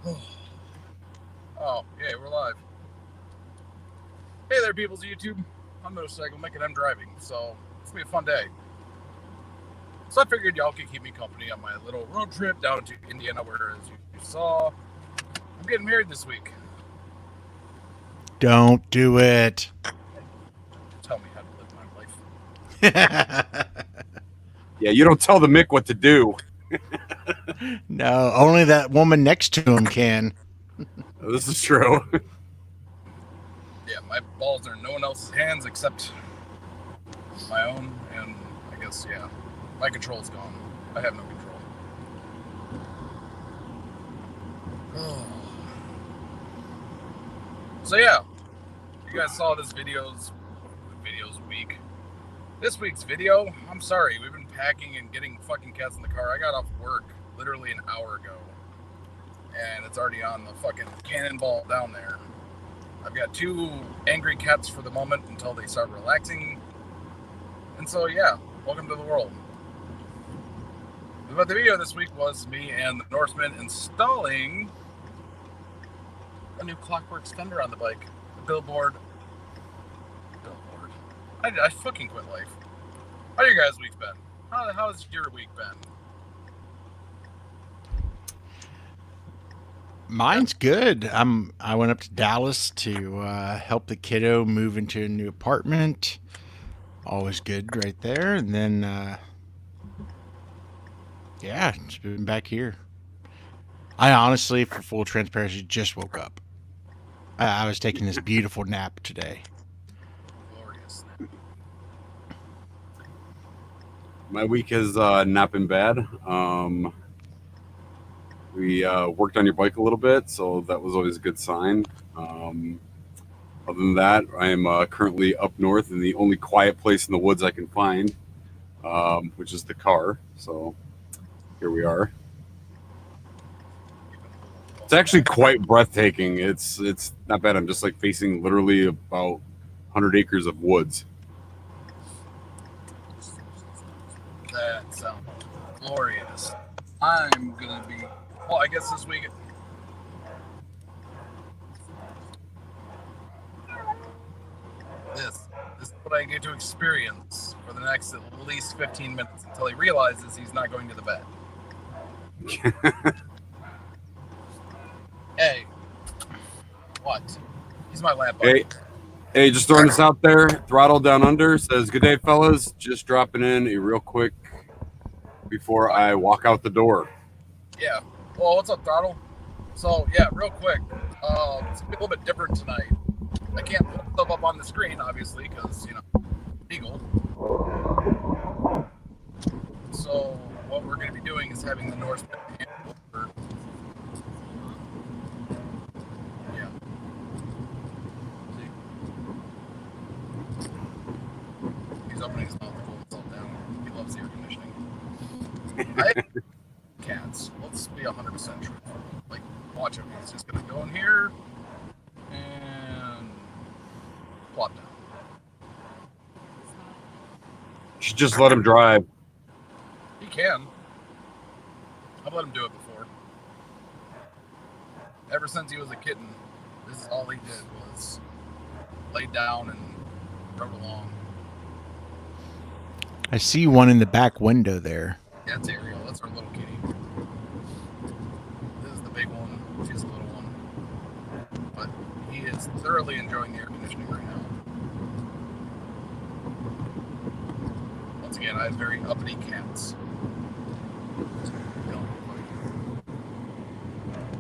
Oh, yeah, we're live. Hey there, peoples of YouTube. I'm Motorcycle Mick and I'm driving, so it's gonna be a fun day. So I figured y'all could keep me company on my little road trip down to Indiana, where, as you saw, I'm getting married this week. Don't do it. Tell me how to live my life. Yeah, you don't tell the Mick what to do. No, only that woman next to him can. This is true. Yeah, my balls are in no one else's hands except my own, and I guess, yeah, my control's gone. I have no control. So yeah, you guys saw this videos week. This week's video, I'm sorry, we've been packing and getting fucking cats in the car. I got off work literally an hour ago, and it's already on the fucking cannonball down there. I've got 2 angry cats for the moment until they start relaxing. And so yeah, welcome to the world. But the video this week was me and the Norseman installing a new Clockworks fender on the bike. The billboard. I fucking quit life. How you guys' week been? How's your week been? Mine's good. I went up to Dallas to help the kiddo move into a new apartment. Always good right there. And then, yeah, just been back here. I honestly, for full transparency, just woke up. I was taking this beautiful nap today. Glorious. My week has not been bad. We worked on your bike a little bit, so that was always a good sign. Other than that, I am currently up north in the only quiet place in the woods I can find, which is the car. So here we are. It's actually quite breathtaking. It's not bad. I'm just like facing literally about 100 acres of woods. That sounds glorious. I'm gonna be, well, I guess this week. This is what I get to experience for the next at least 15 minutes until he realizes he's not going to the bed. Hey, what? He's my lamp buddy. Hey, just throwing this out there. Throttle Down Under says, "Good day, fellas. Just dropping in a real quick before I walk out the door." Yeah. Well, what's up, Throttle? So, yeah, real quick. It's gonna be a little bit different tonight. I can't put stuff up on the screen, obviously, because, legal. So, what we're going to be doing is having the Norseman hand over. Yeah. See? He's opening his mouth to cool himself down. He loves the air conditioning. Cats. Let's be 100% truthful. Like, watch him. He's just going to go in here and plop down. You should just let him drive. He can. I've let him do it before. Ever since he was a kitten, this is all he did was lay down and rode along. I see one in the back window there. Yeah, that's Ariel. That's our little kitty. This is the big one. She's the little one. But he is thoroughly enjoying the air conditioning right now. Once again, I have very uppity cats.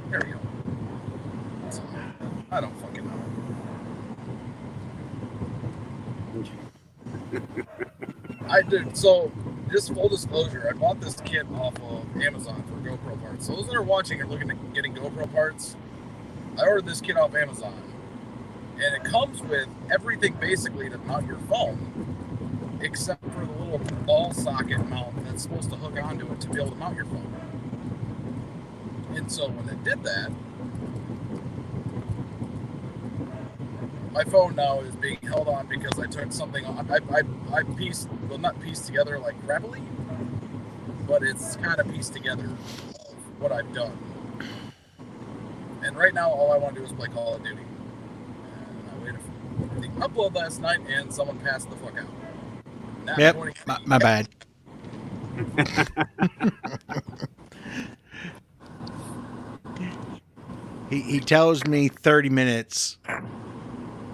There we go. So, I don't fucking know. I did. So, just full disclosure, I bought this kit off of Amazon for GoPro parts. So those that are watching and looking at getting GoPro parts, I ordered this kit off Amazon. And it comes with everything basically to mount your phone, except for the little ball socket mount that's supposed to hook onto it to be able to mount your phone. And so when it did that, my phone now is being held on because I took something on. I pieced, well, not pieced together like crappily, but it's kind of pieced together of what I've done. And right now, all I want to do is play Call of Duty. And I waited for the upload last night, and someone passed the fuck out. Now Yep, I'm going to- my bad. He tells me 30 minutes,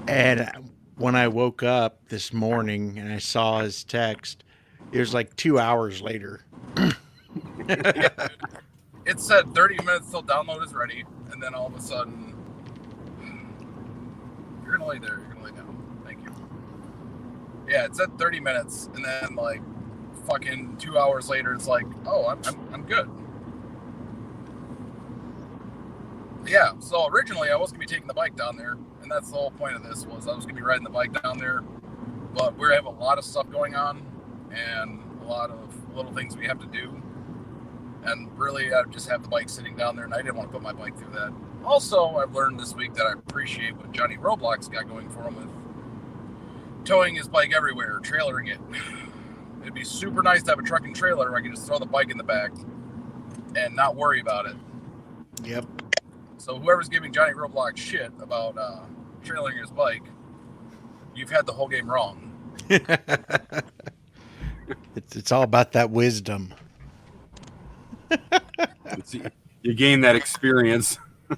and when I woke up this morning and I saw his text, it was like 2 hours later. It said 30 minutes till download is ready, and then all of a sudden, you're gonna lay there. You're gonna lay down. Thank you. Yeah, it said 30 minutes, and then like fucking 2 hours later, it's like, oh, I'm good. Yeah. So originally, I was gonna be taking the bike down there, and that's the whole point of this was I was gonna be riding the bike down there, but we have a lot of stuff going on, and a lot of little things we have to do. And really, I just have the bike sitting down there, and I didn't want to put my bike through that. Also, I've learned this week that I appreciate what Johnny Roblox got going for him with towing his bike everywhere, trailering it. It'd be super nice to have a truck and trailer where I can just throw the bike in the back and not worry about it. Yep. So whoever's giving Johnny Roblox shit about trailering his bike, you've had the whole game wrong. It's all about that wisdom. You gain that experience. Oh,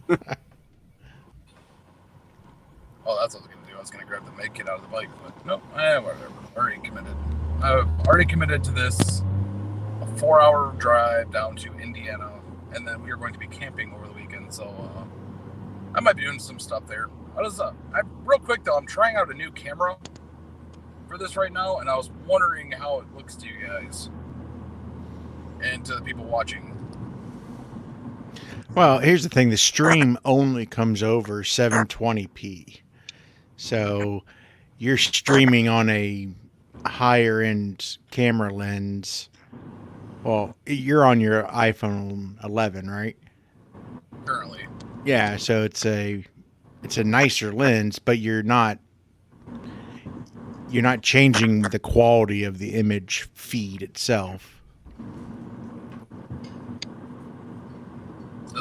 that's what I was going to do. I was going to grab the med kit out of the bike, but nope. Whatever. Already committed. I've already committed to this. A 4-hour drive down to Indiana, and then we are going to be camping over the weekend. So I might be doing some stuff there. Real quick though, I'm trying out a new camera for this right now, and I was wondering how it looks to you guys and to the people watching. Well, here's the thing. The stream only comes over 720p. So you're streaming on a higher end camera lens. Well, you're on your iPhone 11, right? Currently. Yeah, so it's a nicer lens, but you're not changing the quality of the image feed itself.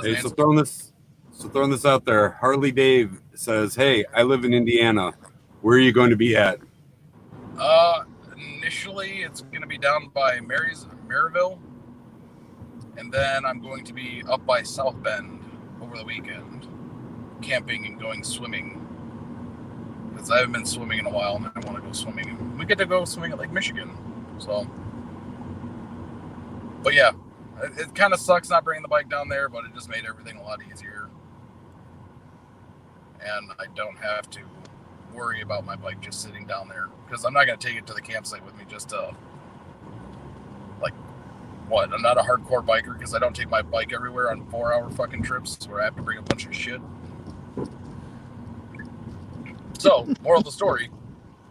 Hey, so throwing this out there. Harley Dave says, "Hey, I live in Indiana. Where are you going to be at?" Initially, it's going to be down by Maryville, and then I'm going to be up by South Bend over the weekend, camping and going swimming. Because I haven't been swimming in a while, and I want to go swimming. We get to go swimming at Lake Michigan, so. But yeah, it kind of sucks not bringing the bike down there, but it just made everything a lot easier. And I don't have to worry about my bike just sitting down there, because I'm not going to take it to the campsite with me just to, like, what? I'm not a hardcore biker because I don't take my bike everywhere on 4-hour fucking trips where I have to bring a bunch of shit. So, moral of the story,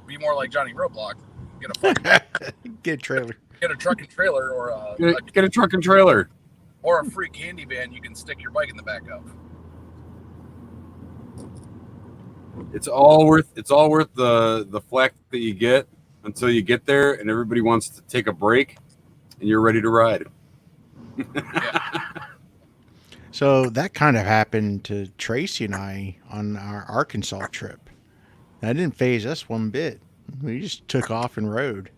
be more like Johnny Roblox. Get a fucking Get a trailer. Get a truck and trailer, or Get a truck and trailer. or a free candy van you can stick your bike in the back of. It's all worth the flack that you get until you get there and everybody wants to take a break and you're ready to ride. Yeah. So that kind of happened to Tracy and I on our Arkansas trip. That didn't phase us one bit. We just took off and rode.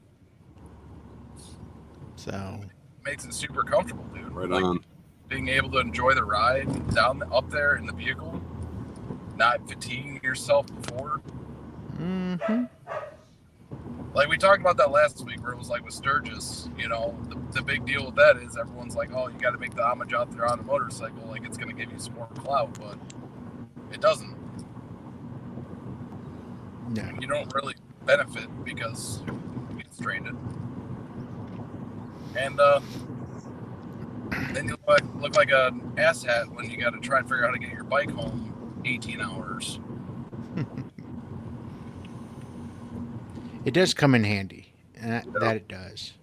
So Makes it super comfortable, dude. Right Like, on. being able to enjoy the ride up there in the vehicle, not fatiguing yourself before. mm-hmm. Like we talked about that last week, where it was like with Sturgis, the big deal with that is everyone's like, oh, you got to make the homage out there on a motorcycle, like it's going to give you some more clout, but it doesn't. Yeah. You don't really benefit because you get stranded. And then you look like an asshat when you got to try and figure out how to get your bike home 18 hours. It does come in handy. That it does.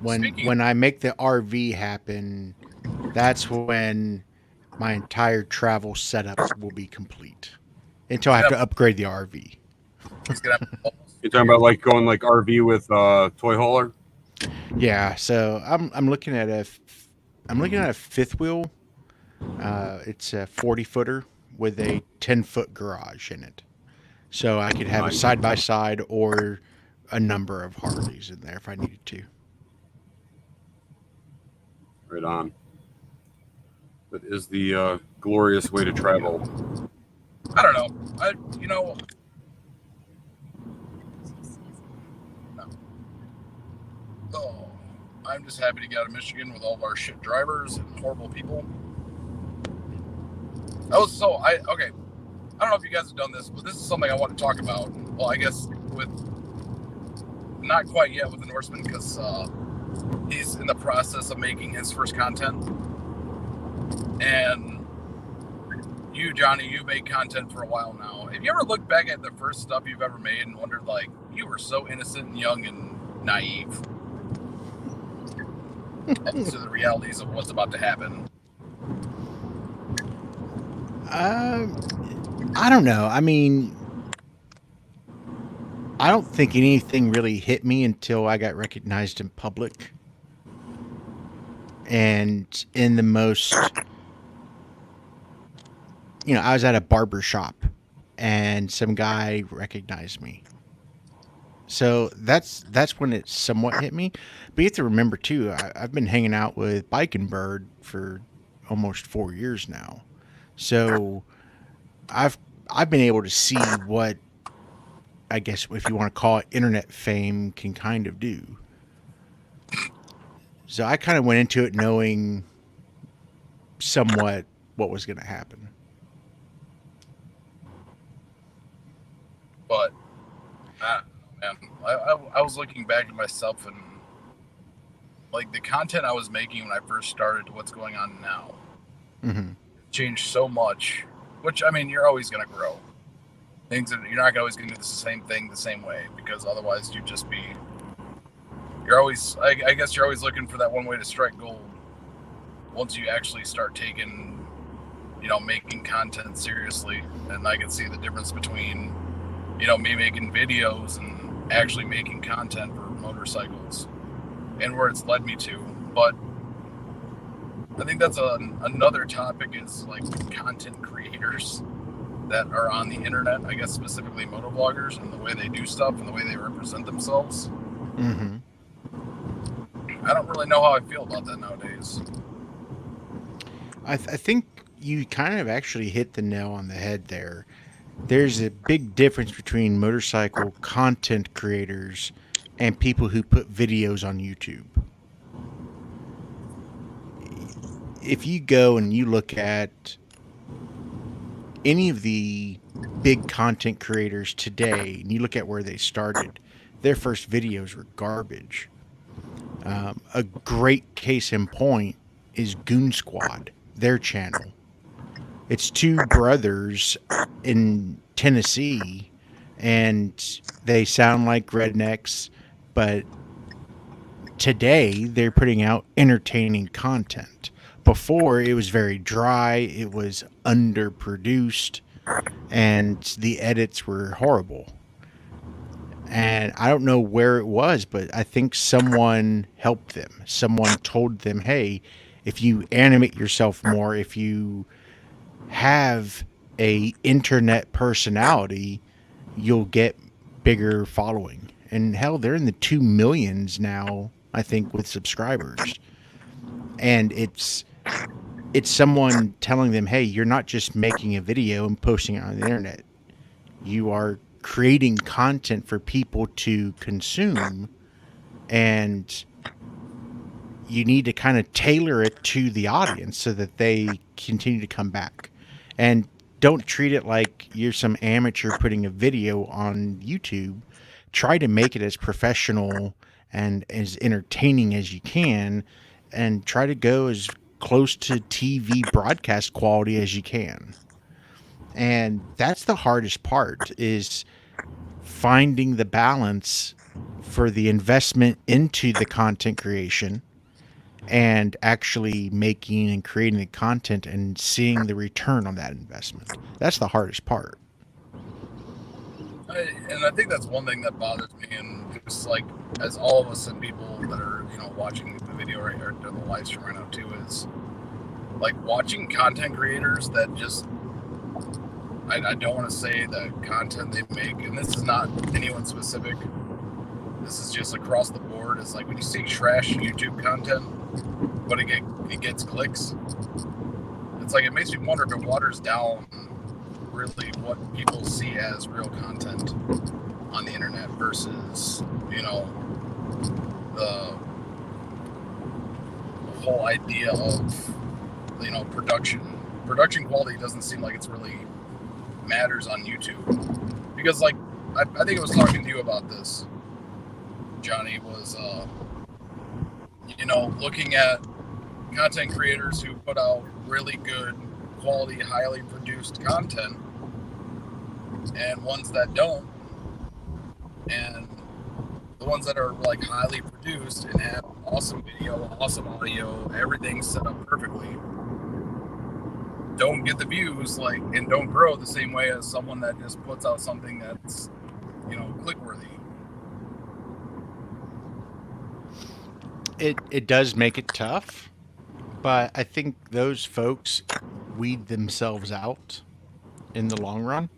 Speaking When I make the RV happen, that's when my entire travel setup will be complete. Until I have to upgrade the RV. It's gonna have You're talking about like going like RV with toy hauler? Yeah, so I'm looking at a fifth wheel It's a 40-footer with a 10-foot garage in it. So I could have a Nice. side-by-side or a number of Harleys in there if I needed to. Right on. That is the glorious way to travel. I don't know. Oh, I'm just happy to get out of Michigan with all of our shit drivers and horrible people. Okay. I don't know if you guys have done this, but this is something I want to talk about. Well, I guess with not quite yet with the Norseman because he's in the process of making his first content. And you, Johnny, you made content for a while now. Have you ever looked back at the first stuff you've ever made and wondered, like, you were so innocent and young and naive as to the realities of what's about to happen? I don't know. I mean, I don't think anything really hit me until I got recognized in public. And in the most, I was at a barber shop and some guy recognized me. So that's when it somewhat hit me. But you have to remember too, I've been hanging out with Bike and Bird for almost 4 years now. So I've been able to see what, I guess if you want to call it, internet fame can kind of do. So I kind of went into it knowing somewhat what was going to happen. But, man, I was looking back at myself and, like, the content I was making when I first started to what's going on now changed so much. Which, I mean, you're always going to grow. Things that you're not always going to do the same thing the same way, because otherwise you'd just be. You're always, I guess, you're always looking for that one way to strike gold. Once you actually start taking, making content seriously, and I can see the difference between, me making videos and actually making content for motorcycles, and where it's led me to. But I think that's another topic is like content creators that are on the internet, I guess specifically motovloggers, and the way they do stuff and the way they represent themselves. Mm-hmm. I don't really know how I feel about that nowadays. I think you kind of actually hit the nail on the head there. There's a big difference between motorcycle content creators and people who put videos on YouTube. If you go and you look at any of the big content creators today, and you look at where they started, their first videos were garbage. A great case in point is Goon Squad, their channel. It's two brothers in Tennessee, and they sound like rednecks, but today they're putting out entertaining content. Before, it was very dry, it was underproduced, and the edits were horrible. And I don't know where it was, but I think someone helped them. Someone told them, hey, if you animate yourself more, if you have a internet personality, you'll get bigger following. And hell, they're in the 2 millions now, I think, with subscribers. And it's someone telling them, hey, you're not just making a video and posting it on the internet. You are creating content for people to consume, and you need to kind of tailor it to the audience so that they continue to come back. And don't treat it like you're some amateur putting a video on YouTube. Try to make it as professional and as entertaining as you can, and try to go as close to TV broadcast quality as you can. And that's the hardest part, is finding the balance for the investment into the content creation and actually making and creating the content and seeing the return on that investment. That's the hardest part. And I think that's one thing that bothers me, and it's like, as all of us and people that are, watching the video right here, the live stream right now too, is like watching content creators that just, I don't want to say the content they make, and this is not anyone specific, this is just across the board. It's like when you see trash YouTube content, but it gets clicks, it's like it makes me wonder if it waters down really what people see as real content on the internet versus, you know, the whole idea of, you know, production quality doesn't seem like it's really matters on YouTube. Because like I think I was talking to you about this, Johnny, was you know, looking at content creators who put out really good quality, highly produced content, and ones that don't, and the ones that are like highly produced and have awesome video, awesome audio, everything set up perfectly, don't get the views, like, and don't grow the same way as someone that just puts out something that's, you know, click worthy. It does make it tough, but I think those folks weed themselves out in the long run.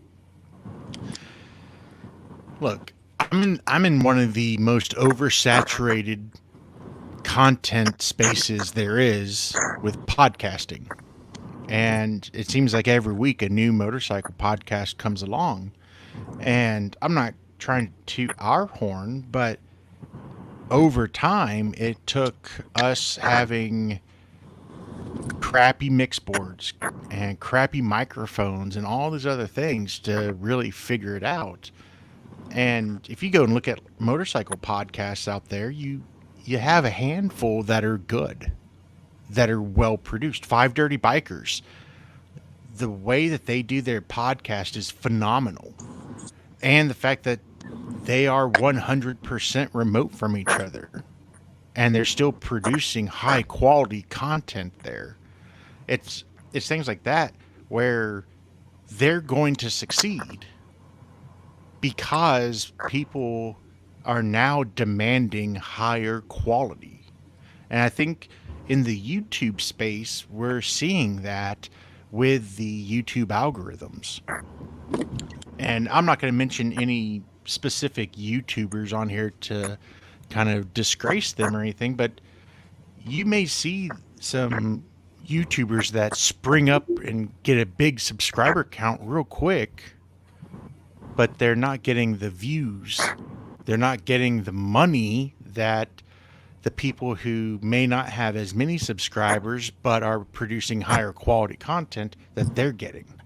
Look, I'm in one of the most oversaturated content spaces there is with podcasting. And it seems like every week a new motorcycle podcast comes along. And I'm not trying to toot our horn, but over time, it took us having crappy mix boards and crappy microphones and all these other things to really figure it out. And if you go and look at motorcycle podcasts out there, you have a handful that are good, that are well produced. Five Dirty Bikers, the way that they do their podcast is phenomenal. And the fact that they are 100% remote from each other, and they're still producing high quality content there. It's things like that where they're going to succeed because people are now demanding higher quality. And I think in the YouTube space, we're seeing that with the YouTube algorithms. And I'm not going to mention any specific YouTubers on here to kind of disgrace them or anything, but you may see some YouTubers that spring up and get a big subscriber count real quick, but they're not getting the views. They're not getting the money that the people who may not have as many subscribers but are producing higher quality content that they're getting.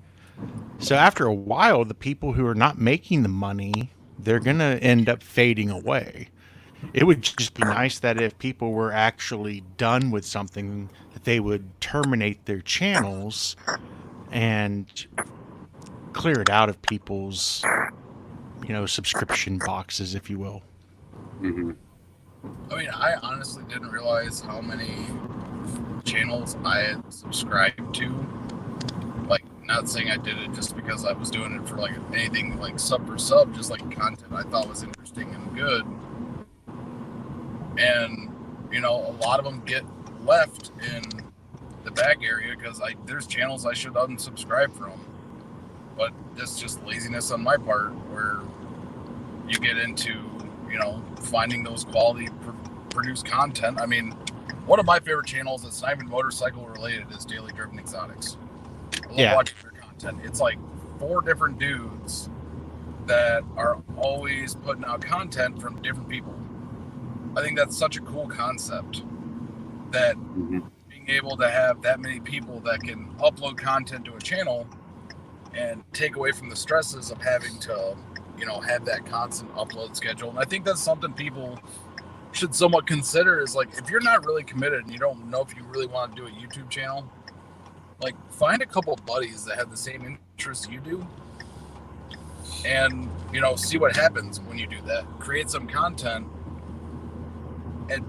So after a while, the people who are not making the money, they're going to end up fading away. It would just be nice that if people were actually done with something, that they would terminate their channels and clear it out of people's, you know, subscription boxes, if you will. Mm-hmm. I mean, I honestly didn't realize how many channels I had subscribed to. Like, not saying I did it just because I was doing it for like anything like sub for sub, just like content I thought was interesting and good. And, you know, a lot of them get left in the back area because there's channels I should unsubscribe from. But that's just laziness on my part, where you get into, you know, finding those quality produced content. I mean, one of my favorite channels that's not even motorcycle related is Daily Driven Exotics. I love watching their content. It's like 4 different dudes that are always putting out content from different people. I think that's such a cool concept, that being able to have that many people that can upload content to a channel and take away from the stresses of having to, you know, have that constant upload schedule. And I think that's something people should somewhat consider, is like, if you're not really committed and you don't know if you really want to do a YouTube channel, like, find a couple of buddies that have the same interests you do, and, you know, see what happens when you do that. Create some content at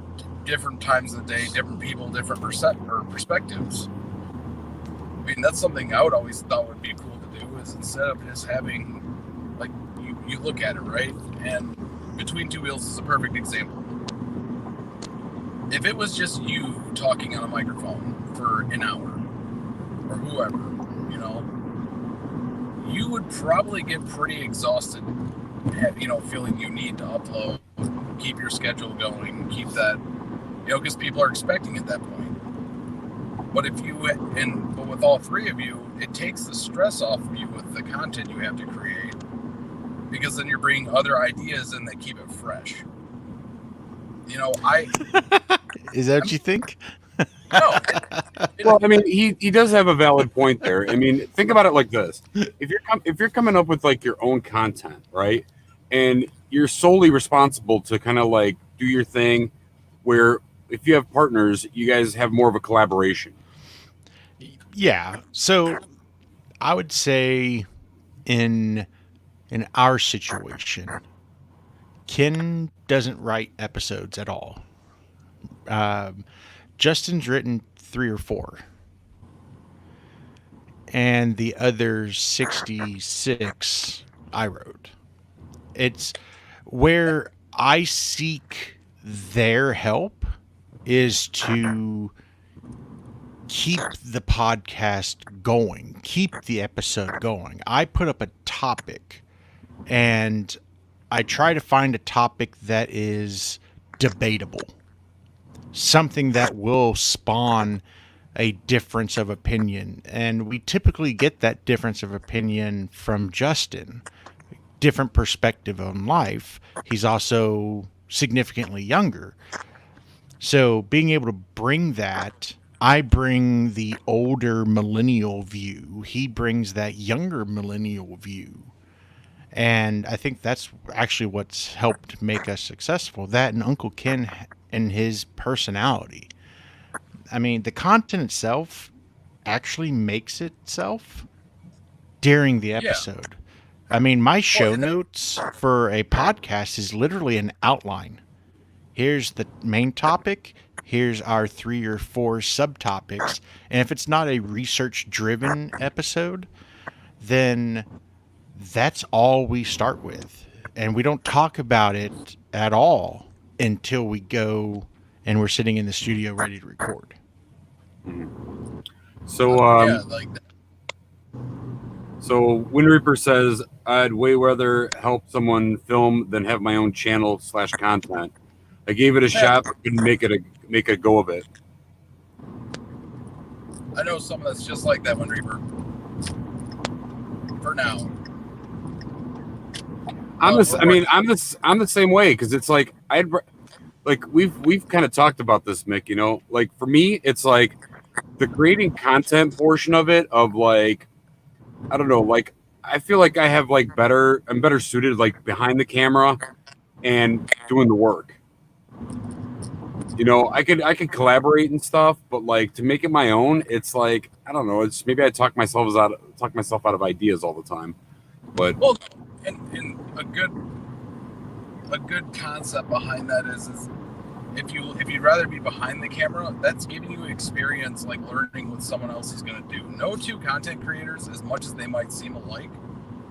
different times of the day, different people, different perspectives. I mean, that's something I would always thought would be cool to do, is instead of just having, like, you look at it, right? And Between Two Wheels is a perfect example. If it was just you talking on a microphone for an hour, or whoever, you know, you would probably get pretty exhausted, you know, feeling you need to upload, keep your schedule going, keep that, you know, because people are expecting at that point. But if you, but with all three of you, it takes the stress off of you with the content you have to create, because then you're bringing other ideas in that keep it fresh. You know, Is that what you think? no. Well, I mean, he does have a valid point there. I mean, think about it like this: if you're coming up with like your own content, right, and you're solely responsible to kind of like do your thing, where if you have partners, you guys have more of a collaboration. Yeah. So I would say in our situation, Ken doesn't write episodes at all. Justin's written 3 or 4, and the other 66 I wrote. It's where I seek their help is to keep the podcast going, keep the episode going. I put up a topic and I try to find a topic that is debatable, something that will spawn a difference of opinion. And we typically get that difference of opinion from Justin. Different perspective on life. He's also significantly younger. So being able to bring that, I bring the older millennial view. He brings that younger millennial view. And I think that's actually what's helped make us successful. That and Uncle Ken and his personality. I mean, the content itself actually makes itself during the episode. I mean, my show notes for a podcast is literally an outline. Here's the main topic. Here's our 3 or 4 subtopics. And if it's not a research-driven episode, then that's all we start with. And we don't talk about it at all until we go and we're sitting in the studio ready to record. So, yeah, like that. So Wind Reaper says, I'd way rather help someone film than have my own channel / content. I gave it a shot, but couldn't make a go of it. I know someone that's just like that, Wind Reaper. For now. I'm the same way, because it's like we've kind of talked about this, Mick. You know, like for me, it's like the creating content portion of it. Of like, I don't know, like I feel like I have like I'm better suited like behind the camera and doing the work. You know, I could collaborate and stuff, but like to make it my own, it's like I don't know. It's maybe I talk myself out of ideas all the time. But well, and a good concept behind that is if you'd rather be behind the camera, that's giving you experience, like learning what someone else is going to do. No two content creators, as much as they might seem alike,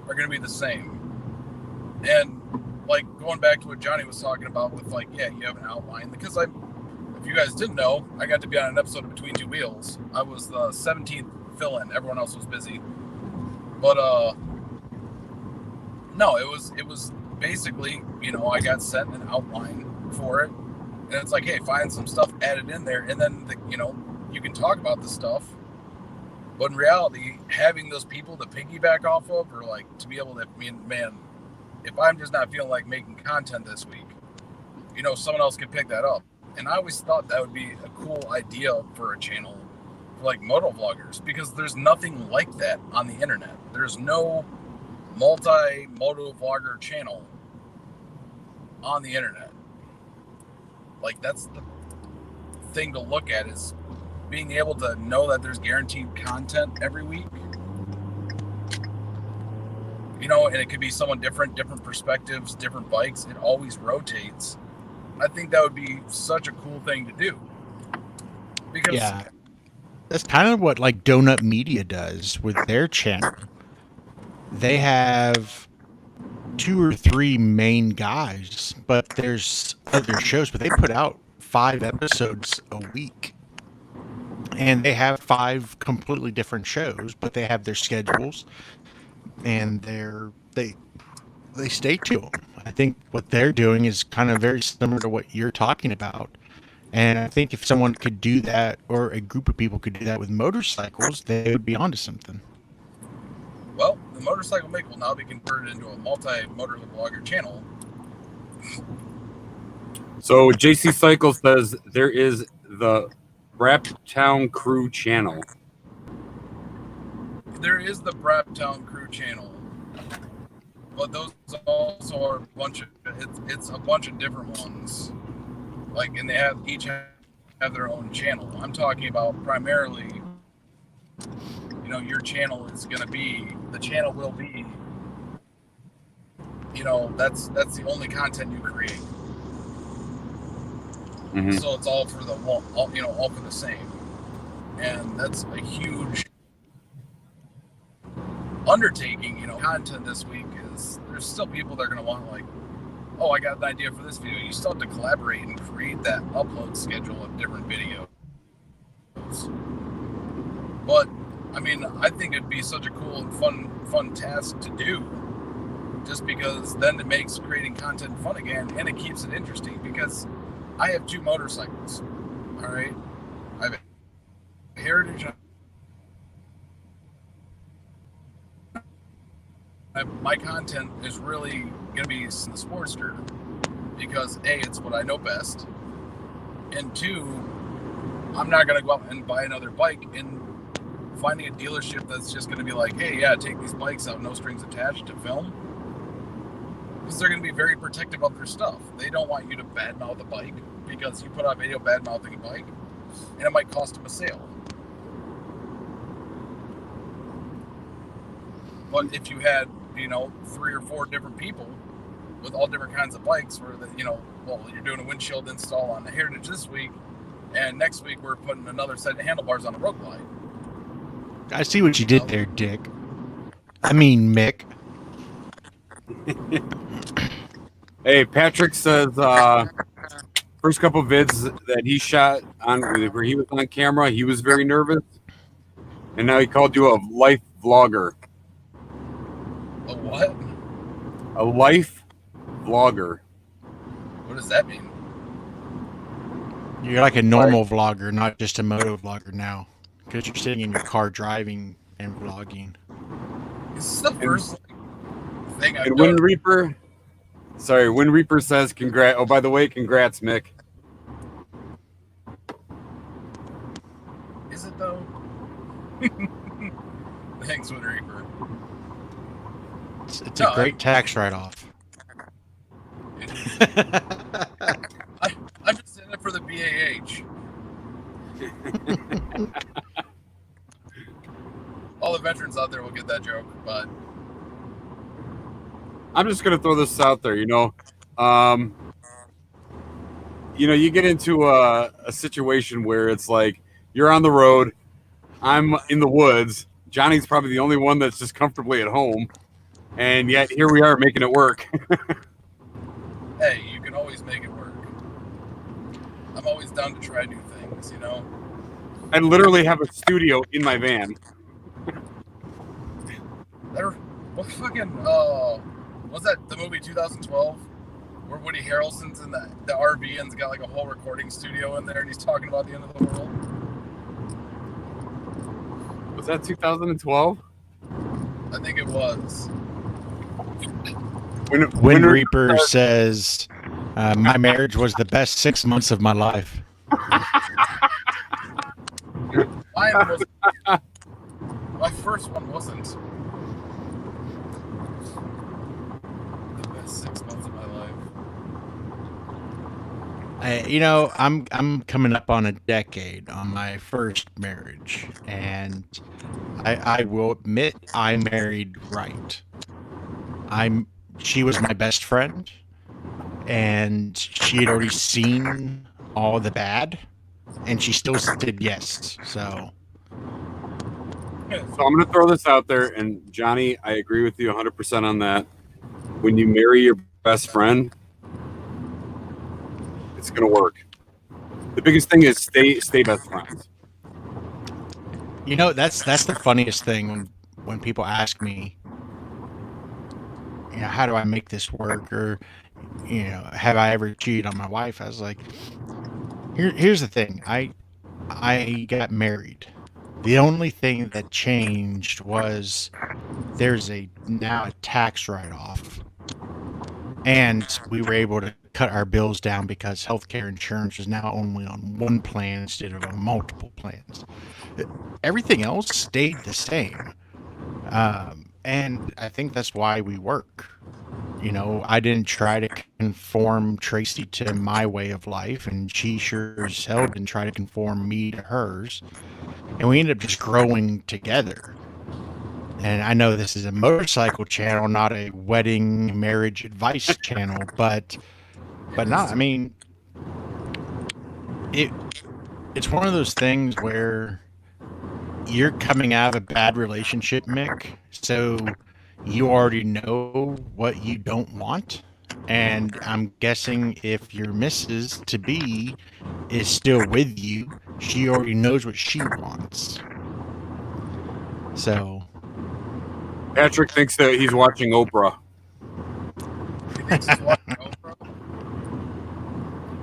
are going to be the same. And like going back to what Johnny was talking about with like, yeah, you have an outline. Because if you guys didn't know, I got to be on an episode of Between Two Wheels. I was the 17th fill-in. Everyone else was busy. But no, it was basically, you know, I got sent an outline for it. And it's like, hey, find some stuff added in there. And then, you know, you can talk about the stuff. But in reality, having those people to piggyback off of, or like to be able to, man, if I'm just not feeling like making content this week, you know, someone else can pick that up. And I always thought that would be a cool idea for a channel for like moto vloggers, because there's nothing like that on the internet. There's no multi-moto vlogger channel on the internet. Like that's the thing to look at, is being able to know that there's guaranteed content every week. You know, and it could be someone different perspectives, different bikes. It always rotates. I think that would be such a cool thing to do. Because yeah, that's kind of what like Donut Media does with their channel. They have 2 or 3 main guys, but there's other shows, but they put out 5 episodes a week. and they have 5 completely different shows, but they have their schedules, and they stay to them. I think what they're doing is kind of very similar to what you're talking about. And I think if someone could do that, or a group of people could do that with motorcycles, they would be onto something. Well, the Motorcycle Make will now be converted into a multi-motor blogger channel. So JC Cycle says there is the Braptown Crew channel. There is the Braptown Crew channel, but those also are a bunch of it's a bunch of different ones. Like, and they each have their own channel. I'm talking about primarily, your channel is going to be, the channel will be, that's the only content you create. Mm-hmm. So it's all for all for the same, and that's a huge undertaking. Content this week is, there's still people that are going to want, like, oh, I got an idea for this video. You still have to collaborate and create that upload schedule of different videos. But I mean, I think it'd be such a cool and fun task to do, just because then it makes creating content fun again, and it keeps it interesting. Because I have 2 motorcycles. All right, I have a Heritage. My content is really going to be the Sportster, because A, it's what I know best, and 2, I'm not going to go out and buy another bike and finding a dealership that's just going to be like, hey, yeah, take these bikes out, no strings attached to film, because they're going to be very protective of their stuff. They don't want you to badmouth a bike because you put out a video badmouthing a bike, and it might cost them a sale. But if you had 3 or 4 different people with all different kinds of bikes, where you're doing a windshield install on the Heritage this week, and next week we're putting another set of handlebars on the Road Glide. I see what you did there, Dick. I mean, Mick. Hey, Patrick says first couple vids that he shot on where he was on camera, he was very nervous, and now he called you a life vlogger. A what? A life vlogger. What does that mean? You're like a normal vlogger, not just a moto vlogger now, because you're sitting in your car driving and vlogging. This is the first thing I've And done. Wind Reaper says congrats. Oh, by the way, congrats, Mick. Is it though? Thanks, Wind Reaper. It's a great tax write-off. I'm just in it for the BAH. All the veterans out there will get that joke, but I'm just gonna throw this out there. You get into a situation where it's like you're on the road, I'm in the woods. Johnny's probably the only one that's just comfortably at home, and yet here we are making it work. hey, you can always make it work. I'm always down to try new things, I literally have a studio in my van. What fucking was that the movie 2012 where Woody Harrelson's in the RV and's got like a whole recording studio in there and he's talking about the end of the world? Was that 2012? I think it was. Wind Reaper says, my marriage was the best 6 months of my life. Mine was. My first one wasn't. The best 6 months of my life. I'm coming up on a decade on my first marriage, and I will admit I married right. She was my best friend, and she had already seen all the bad, and she still said yes. So I'm going to throw this out there, and Johnny, I agree with you 100% on that. When you marry your best friend, it's going to work. The biggest thing is stay best friends. You know, that's the funniest thing when people ask me, you know, how do I make this work, or you know, have I ever cheated on my wife? I was like, here's the thing. I got married. The only thing that changed was there's now a tax write-off, and we were able to cut our bills down because healthcare insurance is now only on one plan instead of on multiple plans. Everything else stayed the same, and I think that's why we work. You know, I didn't try to conform Tracy to my way of life, and she sure as hell didn't try to conform me to hers. And we ended up just growing together. And I know this is a motorcycle channel, not a wedding marriage advice channel, but not. I mean, it's one of those things where you're coming out of a bad relationship, Mick, so you already know what you don't want. And I'm guessing if your missus to be is still with you, she already knows what she wants. So Patrick thinks that he's watching Oprah. He thinks he's watching Oprah.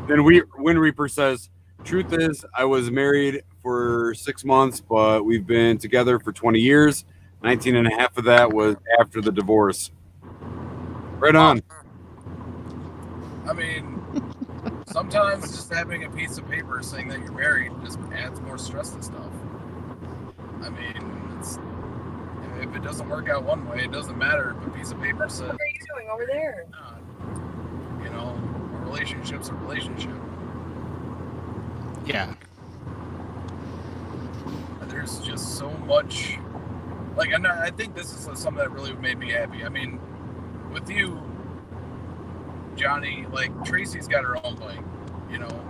Then Wind Reaper says, truth is, I was married for 6 months, but we've been together for 20 years. 19 and a half of that was after the divorce. Right on. I mean, sometimes just having a piece of paper saying that you're married just adds more stress and stuff. I mean, if it doesn't work out one way, it doesn't matter if a piece of paper says. What are you doing over there? You know, a relationship's a relationship. yeah. There's just so much. Like, I think this is something that really made me happy. I mean, with you, Johnny, like, Tracy's got her own bike, you know.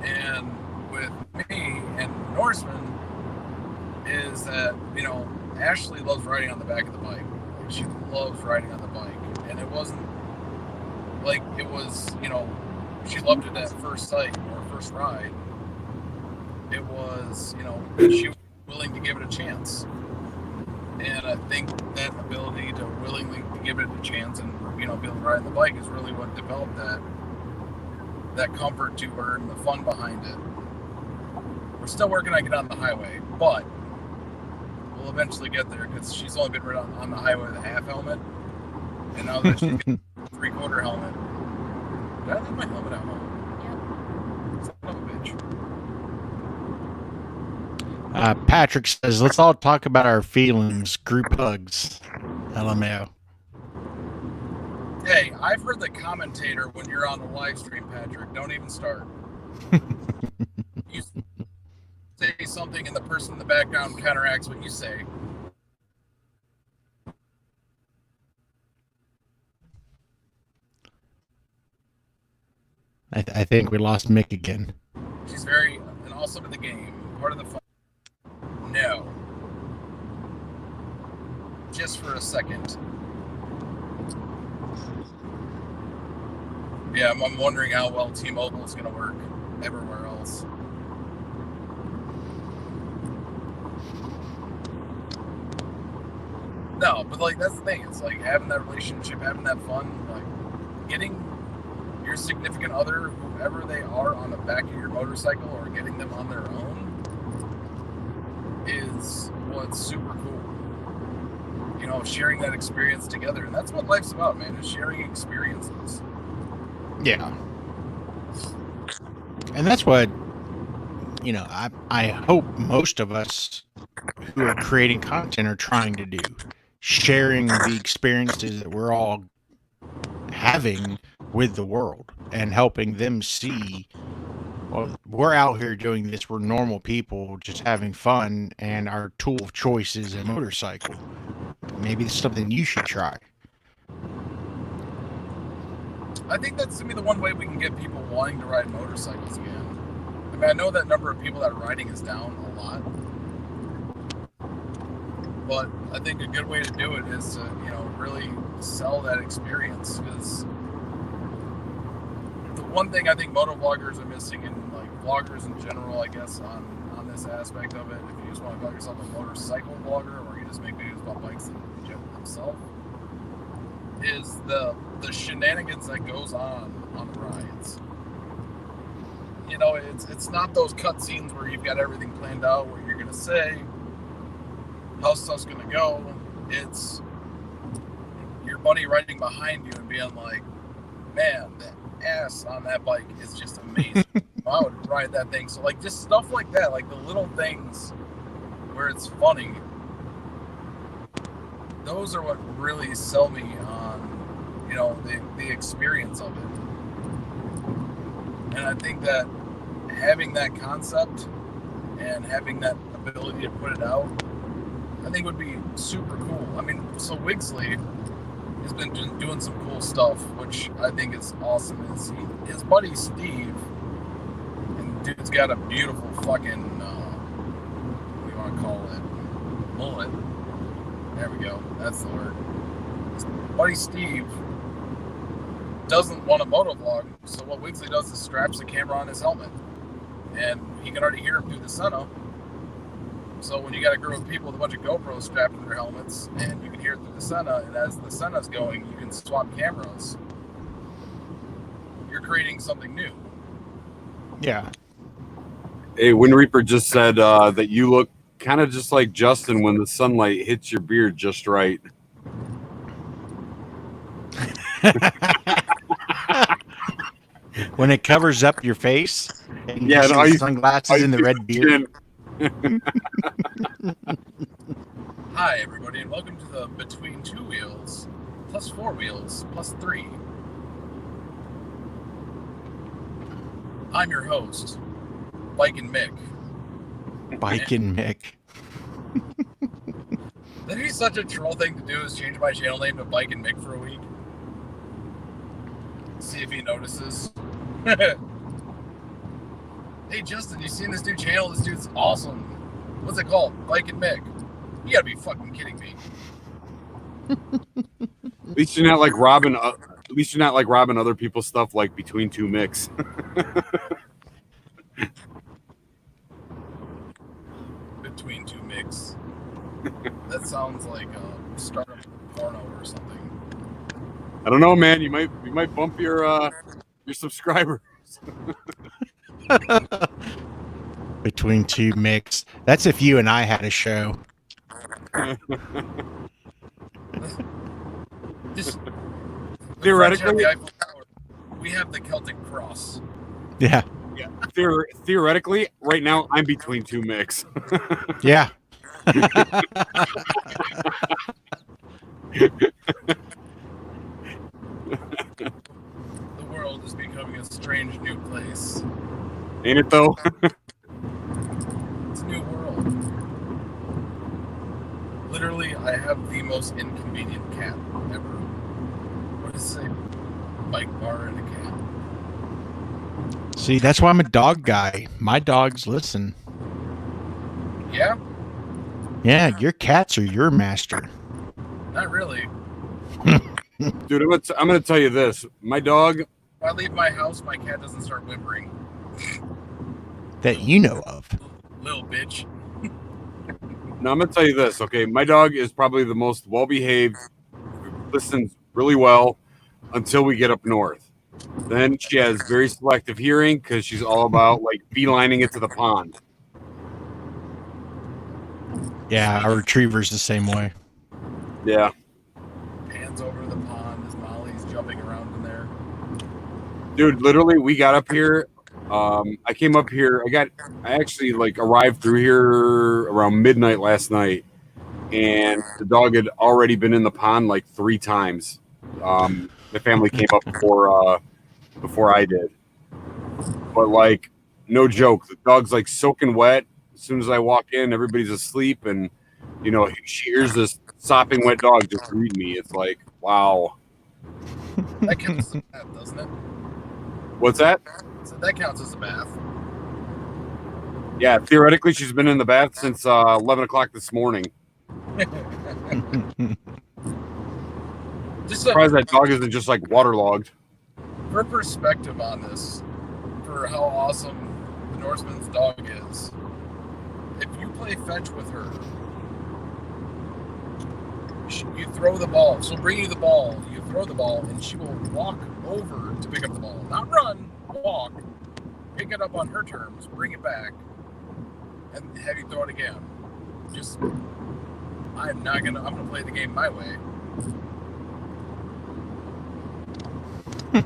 And with me and Norseman, is that, you know, Ashley loves riding on the back of the bike. Like, she loves riding on the bike. And it wasn't like it was, you know, she loved it at first sight or first ride. It was, you know, she was willing to give it a chance. And I think that ability to willingly give it a chance and, you know, be able to ride the bike is really what developed that comfort to her and the fun behind it. We're still working on getting on the highway, but we'll eventually get there because she's only been ridden on the highway with a half helmet. And now that she's got a 3/4 helmet. Did I leave my helmet at home? Son of a bitch. Patrick says, let's all talk about our feelings. Group hugs. LMAO. Hey, I've heard the commentator when you're on the live stream, Patrick. Don't even start. You say something and the person in the background counteracts what you say. I think we lost Mick again. She's very, and also to the game, part of the fun. No. Just for a second. Yeah, I'm wondering how well T-Mobile is going to work everywhere else. No, but like that's the thing. It's like having that relationship, having that fun, like getting your significant other, whoever they are, on the back of your motorcycle or getting them on their own is what's super cool. You know, sharing that experience together. And that's what life's about, man, is sharing experiences. Yeah. And that's what, you know, I hope most of us who are creating content are trying to do. Sharing the experiences that we're all having with the world and helping them see, well, we're out here doing this. We're normal people just having fun, and our tool of choice is a motorcycle. Maybe it's something you should try. I think that's to me the one way we can get people wanting to ride motorcycles again. I mean, I know that number of people that are riding is down a lot, but I think a good way to do it is to, you know, really sell that experience, because the one thing I think motovloggers are missing, and like vloggers in general, I guess, on this aspect of it, if you just want to call yourself a motorcycle vlogger, or you just make videos about bikes themselves, is the shenanigans that goes on the rides. You know, it's not those cut scenes where you've got everything planned out, where you're gonna say how stuff's gonna go. It's your buddy riding behind you and being like, man, the ass on that bike is just amazing. I would ride that thing. So like just stuff like that, like the little things where it's funny, those are what really sell me on, you know, the experience of it. And I think that having that concept and having that ability to put it out, I think would be super cool. I mean, so Wigsley has been doing some cool stuff, which I think is awesome. His buddy Steve, and dude's got a beautiful fucking, what do you want to call it? Mullet. There we go. That's the word. His buddy Steve doesn't want a motovlog, so what Wigsley does is straps the camera on his helmet, and he can already hear him through the Senna. So when you got a group of people with a bunch of GoPros strapped to their helmets, and you can hear it through the Senna, and as the Senna's going, you can swap cameras. You're creating something new. Yeah. Hey, Wind Reaper just said that you look kind of just like Justin when the sunlight hits your beard just right. When it covers up your face, and Yeah, you no, see the sunglasses and the red beard. Hi, everybody, and welcome to the Between Two Wheels plus Four Wheels plus Three. I'm your host, Bike and Mick. Bike and Mick. That'd be such a troll thing to do, is change my channel name to Bike and Mick for a week. See if he notices. Hey Justin, you seen this new channel? This dude's awesome. What's it called? Bike and Mick. You gotta be fucking kidding me. At least you're not like robbing. At least you're not like robbing other people's stuff, like Between Two Mix. Between Two Mix. That sounds like a startup porno or something. I don't know, man. You might bump your subscribers. Between Two Mix. That's if you and I had a show. Just Theoretically, we have the Celtic Cross. Yeah. yeah. Theoretically, right now I'm Between Two Mix. Yeah. The world is becoming a strange new place. Ain't it though? It's a new world. Literally, I have the most inconvenient cat ever. What does it say? Bike bar and a cat. See, that's why I'm a dog guy. My dogs listen. Yeah? Yeah, your cats are your master. Not really. Dude, I'm gonna tell you this. My dog. If I leave my house, my cat doesn't start whimpering. That you know of. Little bitch. Now I'm gonna tell you this. Okay, my dog is probably the most well-behaved. Listens really well until we get up north. Then she has very selective hearing because she's all about like beelining it to the pond. Yeah, our retriever's the same way. Yeah. Hands over the pond as Molly's jumping around in there. Dude, literally, we got up here. I came up here. I actually like arrived through here around midnight last night, and the dog had already been in the pond like 3 times. The family came up before I did, but like, no joke, the dog's like soaking wet. As soon as I walk in, everybody's asleep, and you know she hears this sopping wet dog just greet me. It's like, wow. That counts as a bath, doesn't it? What's that? So that counts as a bath. Yeah, theoretically, she's been in the bath since 11 o'clock this morning. Just Surprised that dog isn't just like waterlogged. for perspective on this, for how awesome the Norseman's dog is, if you play fetch with her, you throw the ball. She'll bring you the ball. You throw the ball, and she will walk over to pick up the ball. Not run, walk. Pick it up on her terms, bring it back, and have you throw it again. Just, I'm gonna play the game my way. But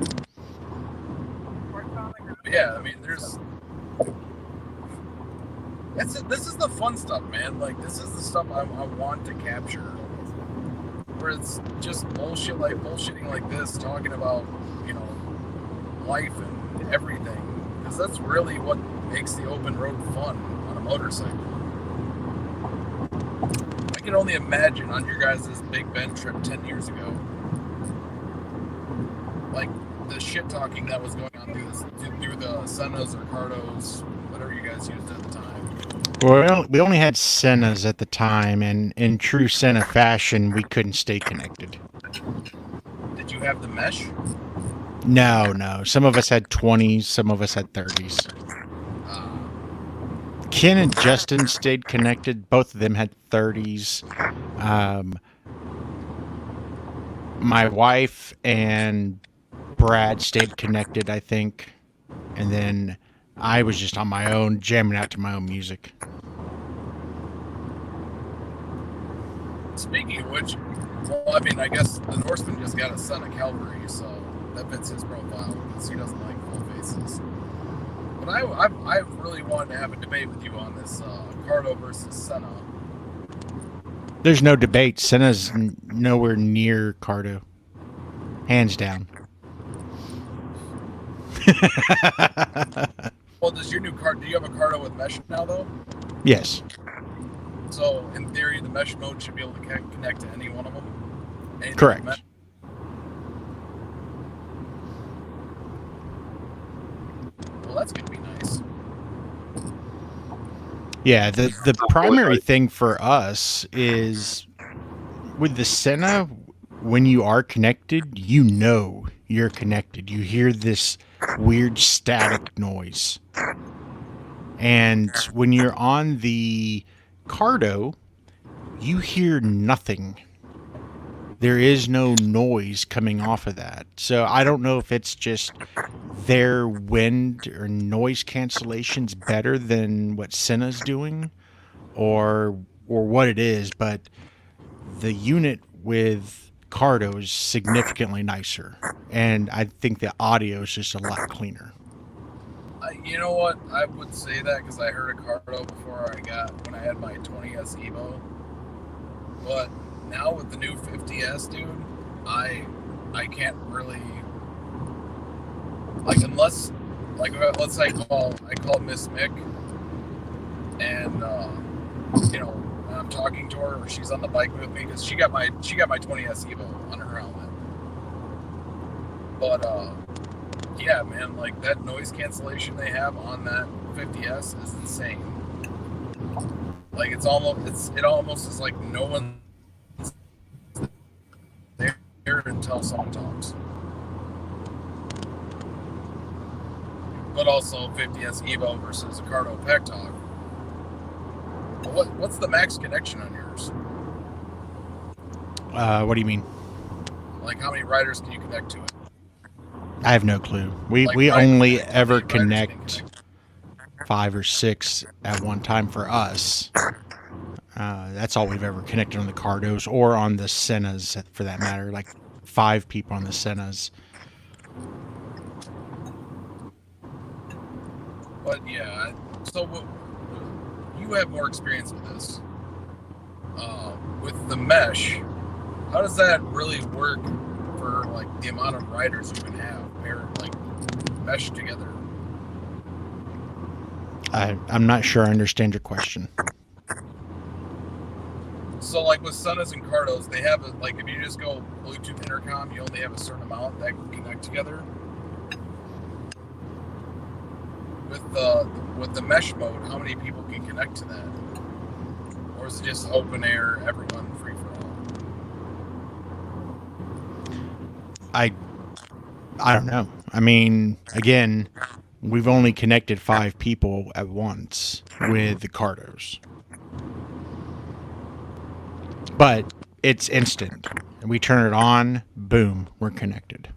yeah, I mean, this is the fun stuff, man. Like, this is the stuff I want to capture. Where it's just bullshit, like bullshitting like this, talking about, life and everything. Because that's really what makes the open road fun on a motorcycle. I can only imagine on your guys' Big Bend trip 10 years ago, like the shit talking that was going on through the Sennas or Cardos, whatever you guys used at the time. Well, we only had Sennas at the time, and in true Senna fashion, we couldn't stay connected. Did you have the mesh? No. Some of us had 20s, some of us had 30s. Ken and Justin stayed connected. Both of them had 30s. My wife and Brad stayed connected, I think. And then I was just on my own, jamming out to my own music. Speaking of which, well, I mean, I guess the Norseman just got a son of Calvary, so that fits his profile because he doesn't like full faces. But I really wanted to have a debate with you on this Cardo versus Senna. There's no debate. Senna's nowhere near Cardo. Hands down. Well, does your new car? Do you have a Cardo with mesh now, though? Yes. So, in theory, the mesh mode should be able to connect to any one of them? Anything Correct. with mesh? Well, that's going to be nice. Yeah, the primary thing for us is with the Senna, when you are connected, you're connected. You hear this weird static noise. And when you're on the Cardo, you hear nothing. There is no noise coming off of that. So I don't know if it's just their wind or noise cancellation's better than what Senna's doing or what it is, but the unit with Cardo is significantly nicer, and I think the audio is just a lot cleaner. You know what? I would say that because I heard a Cardo before when I had my 20S Evo. But now with the new 50S, dude, I can't really, like, unless, like, let's say I call Miss Mick, and I'm talking to her, or she's on the bike with me because she got my 20S Evo on her helmet. But yeah, man, like that noise cancellation they have on that 50S is insane. Like it almost is like no one's there until someone talks. But also 50S Evo versus a Cardo Pack Talk. What's the max connection on yours? What do you mean? Like how many riders can you connect to it? I have no clue. We only ever connect 5 or 6 at one time for us. That's all we've ever connected on the Cardos or on the Sennas, for that matter. Like 5 people on the Sennas. But yeah, so you have more experience with this. With the mesh, how does that really work for like the amount of riders you can have paired, like meshed together? I'm not sure I understand your question. So like with Sennas and Cardos, they have like if you just go Bluetooth intercom, you only have a certain amount that can connect together. With the mesh mode, how many people can connect to that? Or is it just open air, everyone free for all? I don't know. I mean, again, we've only connected 5 people at once with the Cardos. But it's instant. And we turn it on, boom, we're connected.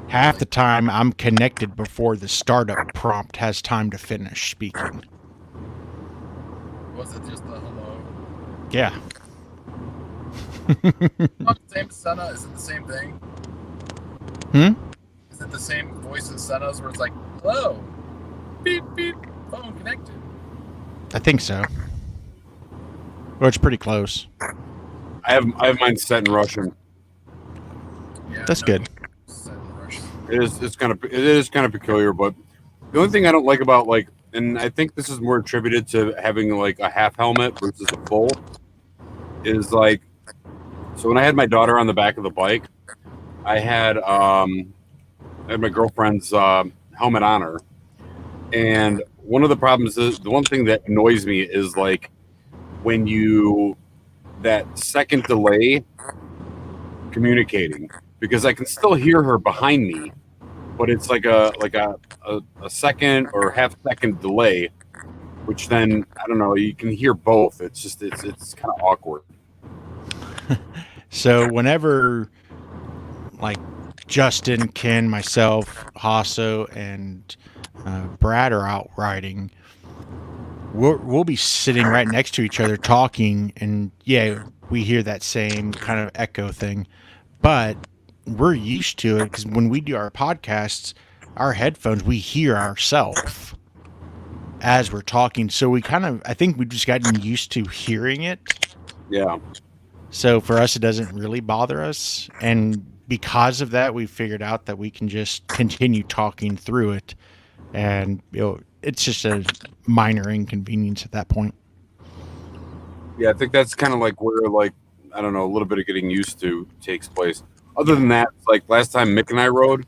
Half the time, I'm connected before the startup prompt has time to finish speaking. Was it just the hello? Yeah. Not the same as Senna? Is it the same thing? Hmm? Is it the same voice as Senna's where it's like, hello, beep, beep, phone connected? I think so. Well, it's pretty close. I have mine set in Russian. Yeah, That's good. Set in Russian. It is kind of peculiar, but the only thing I don't like about like, and I think this is more attributed to having like a half helmet versus a full, is like, so when I had my daughter on the back of the bike, I had my girlfriend's helmet on her, and one of the problems is the one thing that annoys me is like when you that second delay communicating, because I can still hear her behind me, but it's like a second or half second delay, which then I don't know, you can hear both. It's just it's kind of awkward. So whenever, like, Justin, Ken, myself, Hasso, and Brad are out riding, we'll be sitting right next to each other talking, and yeah, we hear that same kind of echo thing, but we're used to it because when we do our podcasts, our headphones, we hear ourselves as we're talking. So I think we've just gotten used to hearing it. Yeah. So for us, it doesn't really bother us. And because of that, we figured out that we can just continue talking through it. And it's just a minor inconvenience at that point. Yeah, I think that's kind of like where, like, I don't know, a little bit of getting used to takes place. Other than that, like last time Mick and I rode,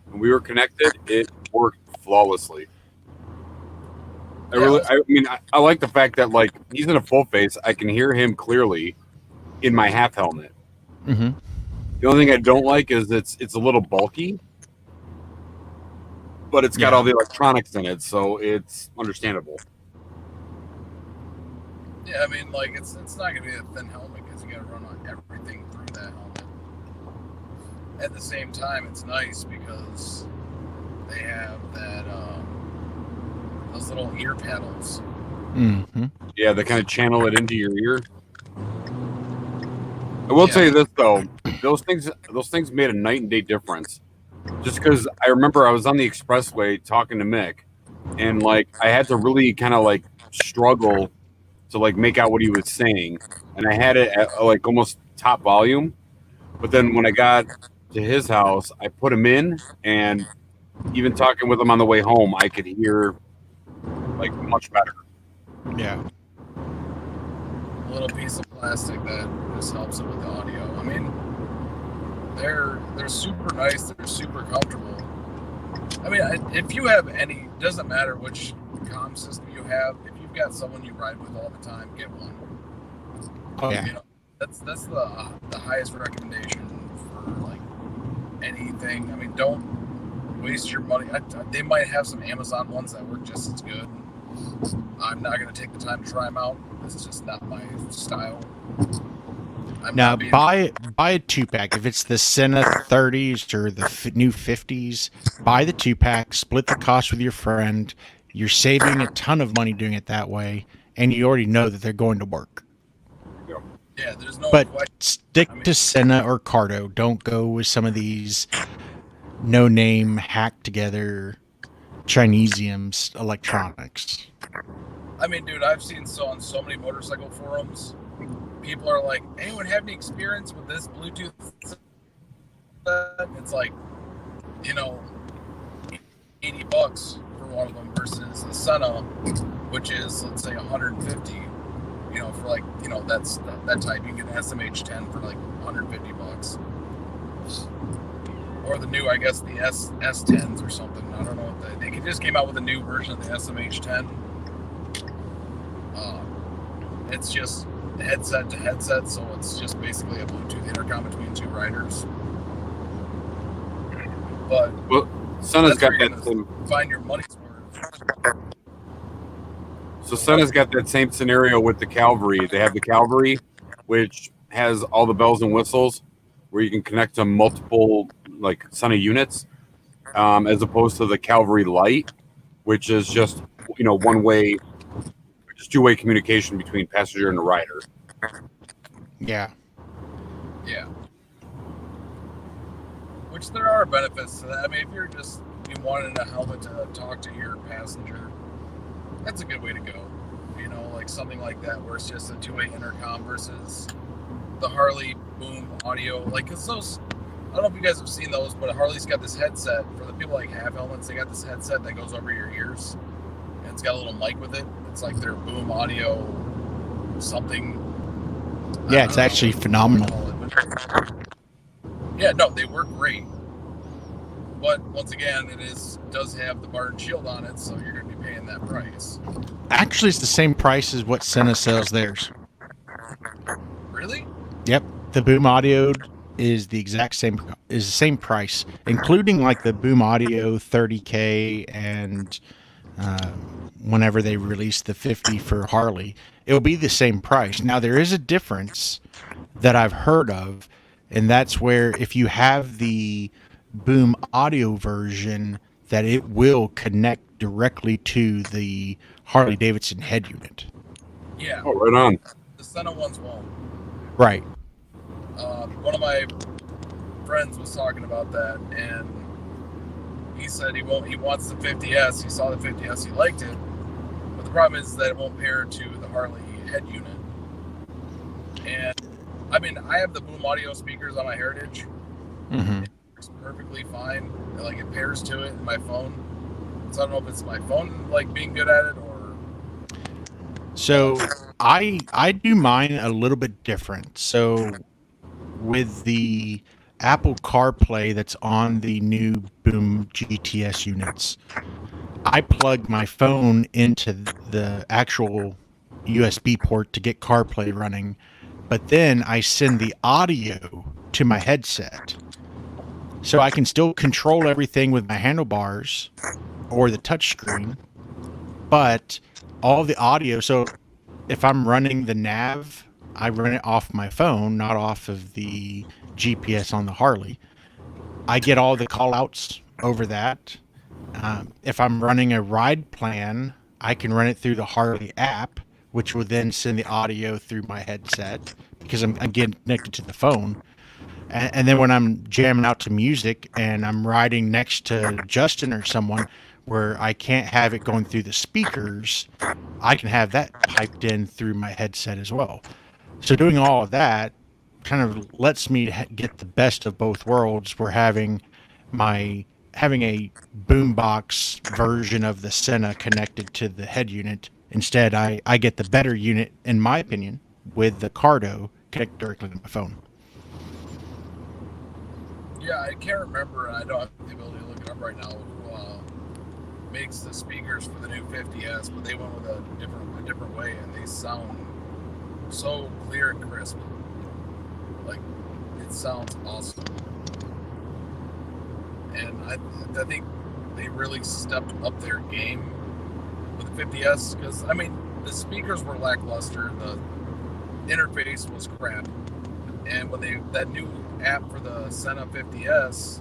when we were connected, it worked flawlessly. I like the fact that like he's in a full face. I can hear him clearly in my half helmet. Mm-hmm. The only thing I don't like is it's a little bulky, but it's got all the electronics in it, so it's understandable. Yeah, I mean, like it's not gonna be a thin helmet because you got to run on everything through that helmet. At the same time, it's nice because they have that those little ear pedals. Mm-hmm. Yeah, they kind of channel it into your ear. I will tell you this though, those things made a night and day difference. Just because I remember I was on the expressway talking to Mick, and like I had to really kind of like struggle to like make out what he was saying, and I had it at like almost top volume. But then when I got to his house, I put him in, and even talking with him on the way home, I could hear like much better. Yeah. A little piece of plastic that just helps it with the audio. I mean, they're super nice. They're super comfortable. I mean, if you have any, doesn't matter which comm system you have. If you've got someone you ride with all the time, get one. Oh yeah. You know, that's the highest recommendation for like anything. I mean, don't waste your money. They might have some Amazon ones that work just as good. I'm not going to take the time to try them out. It's just not my style. Now, buy a 2-pack. If it's the Senna 30s or the new 50s, buy the 2-pack, split the cost with your friend. You're saving a ton of money doing it that way, and you already know that they're going to work. Yeah, there's no But question. stick to Senna or Cardo. Don't go with some of these no-name, hacked-together Chinesium electronics. I mean, dude, I've seen on so many motorcycle forums, people are like, anyone have any experience with this Bluetooth? It's like, you know, $80 for one of them versus the Senna, which is, let's say, 150. You know, for like, you know, that type. You can get an SMH10 for like $150. Or the new, I guess, the S10s or something. I don't know what they just came out with a new version of the SMH10. It's just headset to headset, so it's just basically a Bluetooth intercom between two riders. But Well, Senna's that's where got you're that gonna same. find your money's worth. So Senna's got that same scenario with the Cavalry. They have the Cavalry, which has all the bells and whistles, where you can connect to multiple like Senna units, as opposed to the Cavalry Light, which is just one way, just two-way communication between passenger and the rider. Yeah. Yeah. Which there are benefits to that. I mean, if you're just wanting a helmet to talk to your passenger, that's a good way to go. Like something like that where it's just a two-way intercom versus the Harley boom audio. Like, because those, I don't know if you guys have seen those, but Harley's got this headset. For the people like have helmets, they got this headset that goes over your ears. And it's got a little mic with it. It's like their boom audio something. Yeah, it's actually phenomenal. Yeah, no, they work great. But once again, does have the bar and shield on it, so you're going to be paying that price. Actually, it's the same price as what Senna sells theirs. Really? Yep. The Boom Audio is the same price, including like the Boom Audio 30K and whenever they release the 50 for Harley, it'll be the same price. Now there is a difference that I've heard of, and that's where if you have the Boom Audio version, that it will connect directly to the Harley Davidson head unit. Yeah. Oh, right on. The Senna ones won't. Right. One of my friends was talking about that, and he said he wants the 50S. He saw the 50S, he liked it, but the problem is that it won't pair to the Harley head unit. And I mean, I have the Boom Audio speakers on my Heritage. Mm-hmm. It works perfectly fine. Like, it pairs to it in my phone. So I don't know if it's my phone like being good at it or. So I do mine a little bit different. So with the Apple CarPlay that's on the new Boom GTS units, I plug my phone into the actual USB port to get CarPlay running, but then I send the audio to my headset. So I can still control everything with my handlebars or the touchscreen, but all the audio. So if I'm running the nav, I run it off my phone, not off of the GPS on the Harley. I get all the call outs over that. If I'm running a ride plan, I can run it through the Harley app, which will then send the audio through my headset because I'm getting connected to the phone. And then when I'm jamming out to music and I'm riding next to Justin or someone where I can't have it going through the speakers, I can have that piped in through my headset as well. So doing all of that kind of lets me get the best of both worlds. We're having a boombox version of the Senna connected to the head unit. Instead, I get the better unit, in my opinion, with the Cardo connected directly to my phone. Yeah, I can't remember, and I don't have the ability to look it up right now, who makes the speakers for the new 50S, but they went with a different way, and they sound so clear and crisp. Like, it sounds awesome. And I think they really stepped up their game with the 50S, because, I mean, the speakers were lackluster, the interface was crap, and when that new app for the Senna 50S,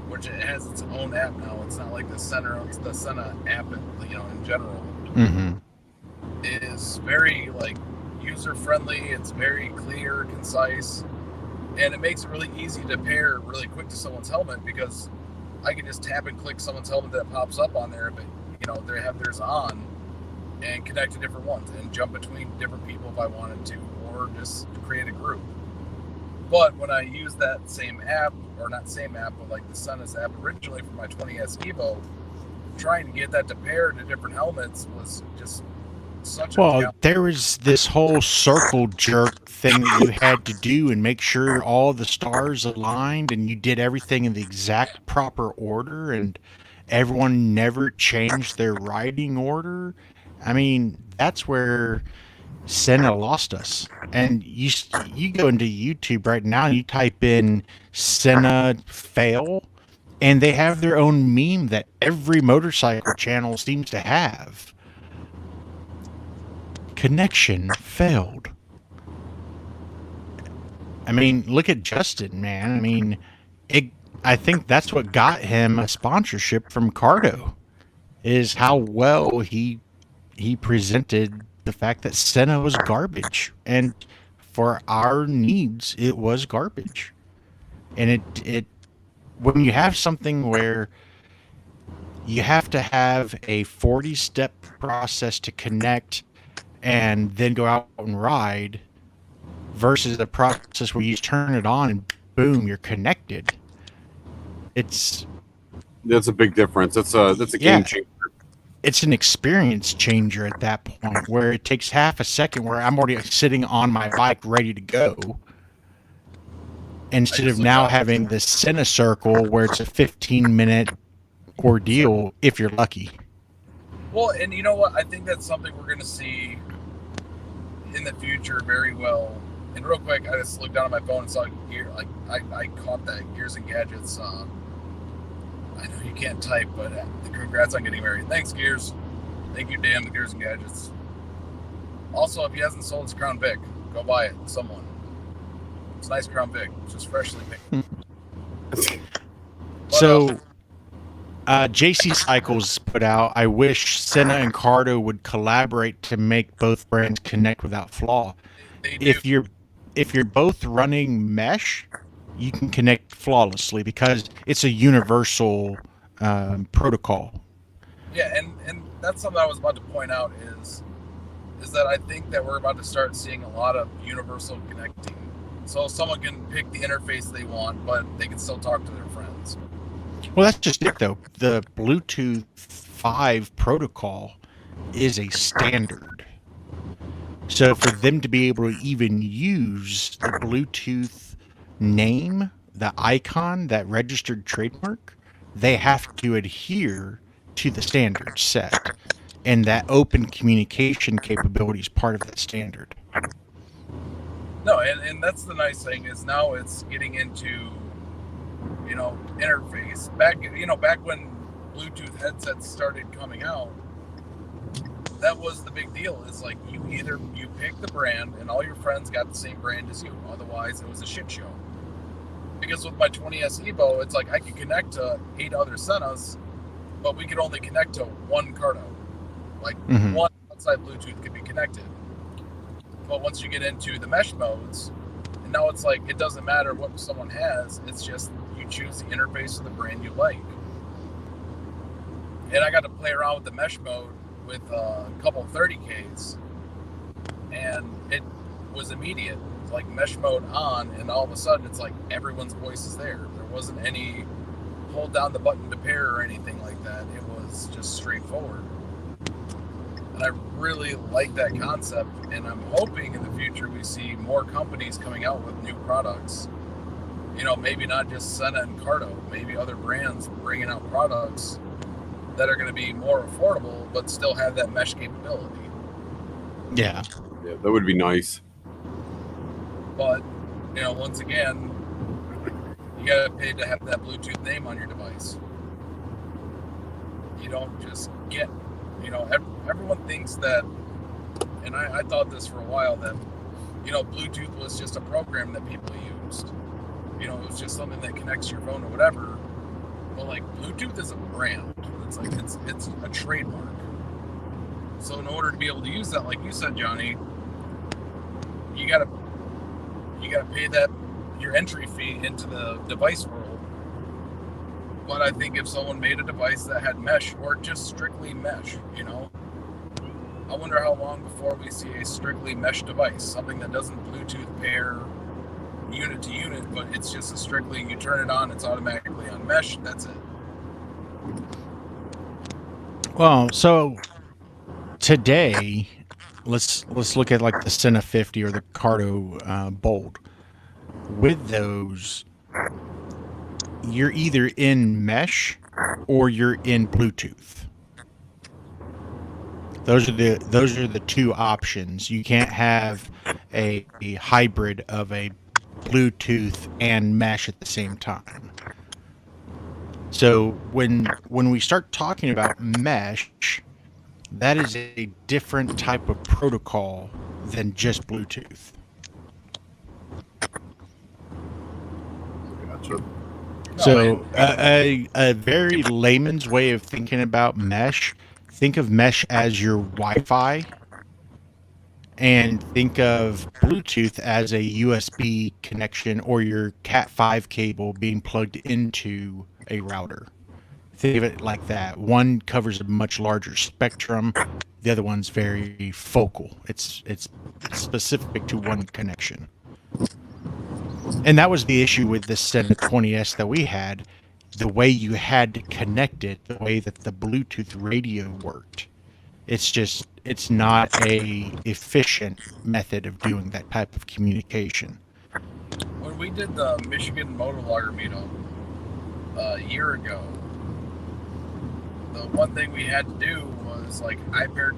which it has its own app now, it's not like the Senna app, in general, Mm-hmm. is very like user friendly. It's very clear, concise, and it makes it really easy to pair really quick to someone's helmet, because I can just tap and click someone's helmet that pops up on there, but they have theirs on, and connect to different ones and jump between different people if I wanted to, or just create a group. But when I use that same app, or not same app, but like the Senna's app originally for my 20S Evo, trying to get that to pair to different helmets was just such a challenge. There was this whole circle jerk thing that you had to do and make sure all the stars aligned and you did everything in the exact proper order, and everyone never changed their riding order. I mean, that's where Senna lost us. And you go into YouTube right now and you type in Senna fail, And they have their own meme that every motorcycle channel seems to have. Connection failed. I mean, look at Justin, man. I mean, I think that's what got him a sponsorship from Cardo, is how well he presented the fact that Senna was garbage, and for our needs, it was garbage. And it when you have something where you have to have a 40-step process to connect and then go out and ride versus the process where you turn it on and boom, you're connected. That's a big difference. That's a Yeah. game changer. It's an experience changer at that point, where it takes half a second where I'm already sitting on my bike ready to go, instead of now having this Senna circle where it's a 15-minute ordeal if you're lucky. Well, and you know what? I think that's something we're going to see in the future very well. And real quick, I just looked down at my phone and saw gear. Like I caught that Gears and Gadgets. I know you can't type, but congrats on getting married. Thanks, Gears. Thank you, Dan, the Gears and Gadgets. Also, if he hasn't sold his Crown Vic, go buy it. Someone. It's a nice Crown Vic, just freshly made. So, JC Cycles put out, I wish Senna and Cardo would collaborate to make both brands connect without flaw. They do. If you're both running mesh, you can connect flawlessly because it's a universal protocol. Yeah, and that's something I was about to point out is that I think that we're about to start seeing a lot of universal connecting. So someone can pick the interface they want, but they can still talk to their friends. Well, that's just it, though. The Bluetooth 5 protocol is a standard. So for them to be able to even use the Bluetooth name, the icon, that registered trademark, they have to adhere to the standard set. And that open communication capability is part of that standard. No, and that's the nice thing is now it's getting into, interface. Back when Bluetooth headsets started coming out, that was the big deal. Is like you pick the brand and all your friends got the same brand as you. Otherwise, it was a shit show. Because with my 20S Evo, it's like I could connect to 8 other Sennas, but we could only connect to one Cardo. Like one outside Bluetooth could be connected. But once you get into the mesh modes, and now it's like it doesn't matter what someone has, it's just you choose the interface of the brand you like. And I got to play around with the mesh mode with a couple 30Ks, and it was immediate. It's like mesh mode on, and all of a sudden it's like everyone's voice is there. There wasn't any hold down the button to pair or anything like that. It was just straightforward. And I really like that concept, and I'm hoping in the future we see more companies coming out with new products. Maybe not just Senna and Cardo, maybe other brands bringing out products that are going to be more affordable, but still have that mesh capability. Yeah. Yeah, that would be nice. But, once again, you got to pay to have that Bluetooth name on your device. You don't just get, everyone thinks that, and I thought this for a while, that, Bluetooth was just a program that people used. It was just something that connects your phone or whatever. But, like, Bluetooth is a brand. It's like, it's a trademark. So in order to be able to use that, like you said, Johnny, you gotta pay your entry fee into the device world. But I think if someone made a device that had mesh or just strictly mesh, I wonder how long before we see a strictly mesh device, something that doesn't Bluetooth pair unit to unit, but it's just a strictly, you turn it on, it's automatically on mesh, that's it. Well, so today, let's look at like the Senna 50 or the Cardo Bold. With those, you're either in mesh or you're in Bluetooth. Those are the two options. You can't have a hybrid of a Bluetooth and mesh at the same time. So when we start talking about mesh, that is a different type of protocol than just Bluetooth. Gotcha. So a very layman's way of thinking about mesh, think of mesh as your Wi-Fi, and think of Bluetooth as a USB connection or your Cat5 cable being plugged into a router. Think of it like that. One covers a much larger spectrum. The other one's very focal. It's specific to one connection. And that was the issue with the Sena 20S that we had. The way you had to connect it, the way that the Bluetooth radio worked. It's not a efficient method of doing that type of communication. When we did the Michigan Motorlogger meetup a year ago, the one thing we had to do was like I paired,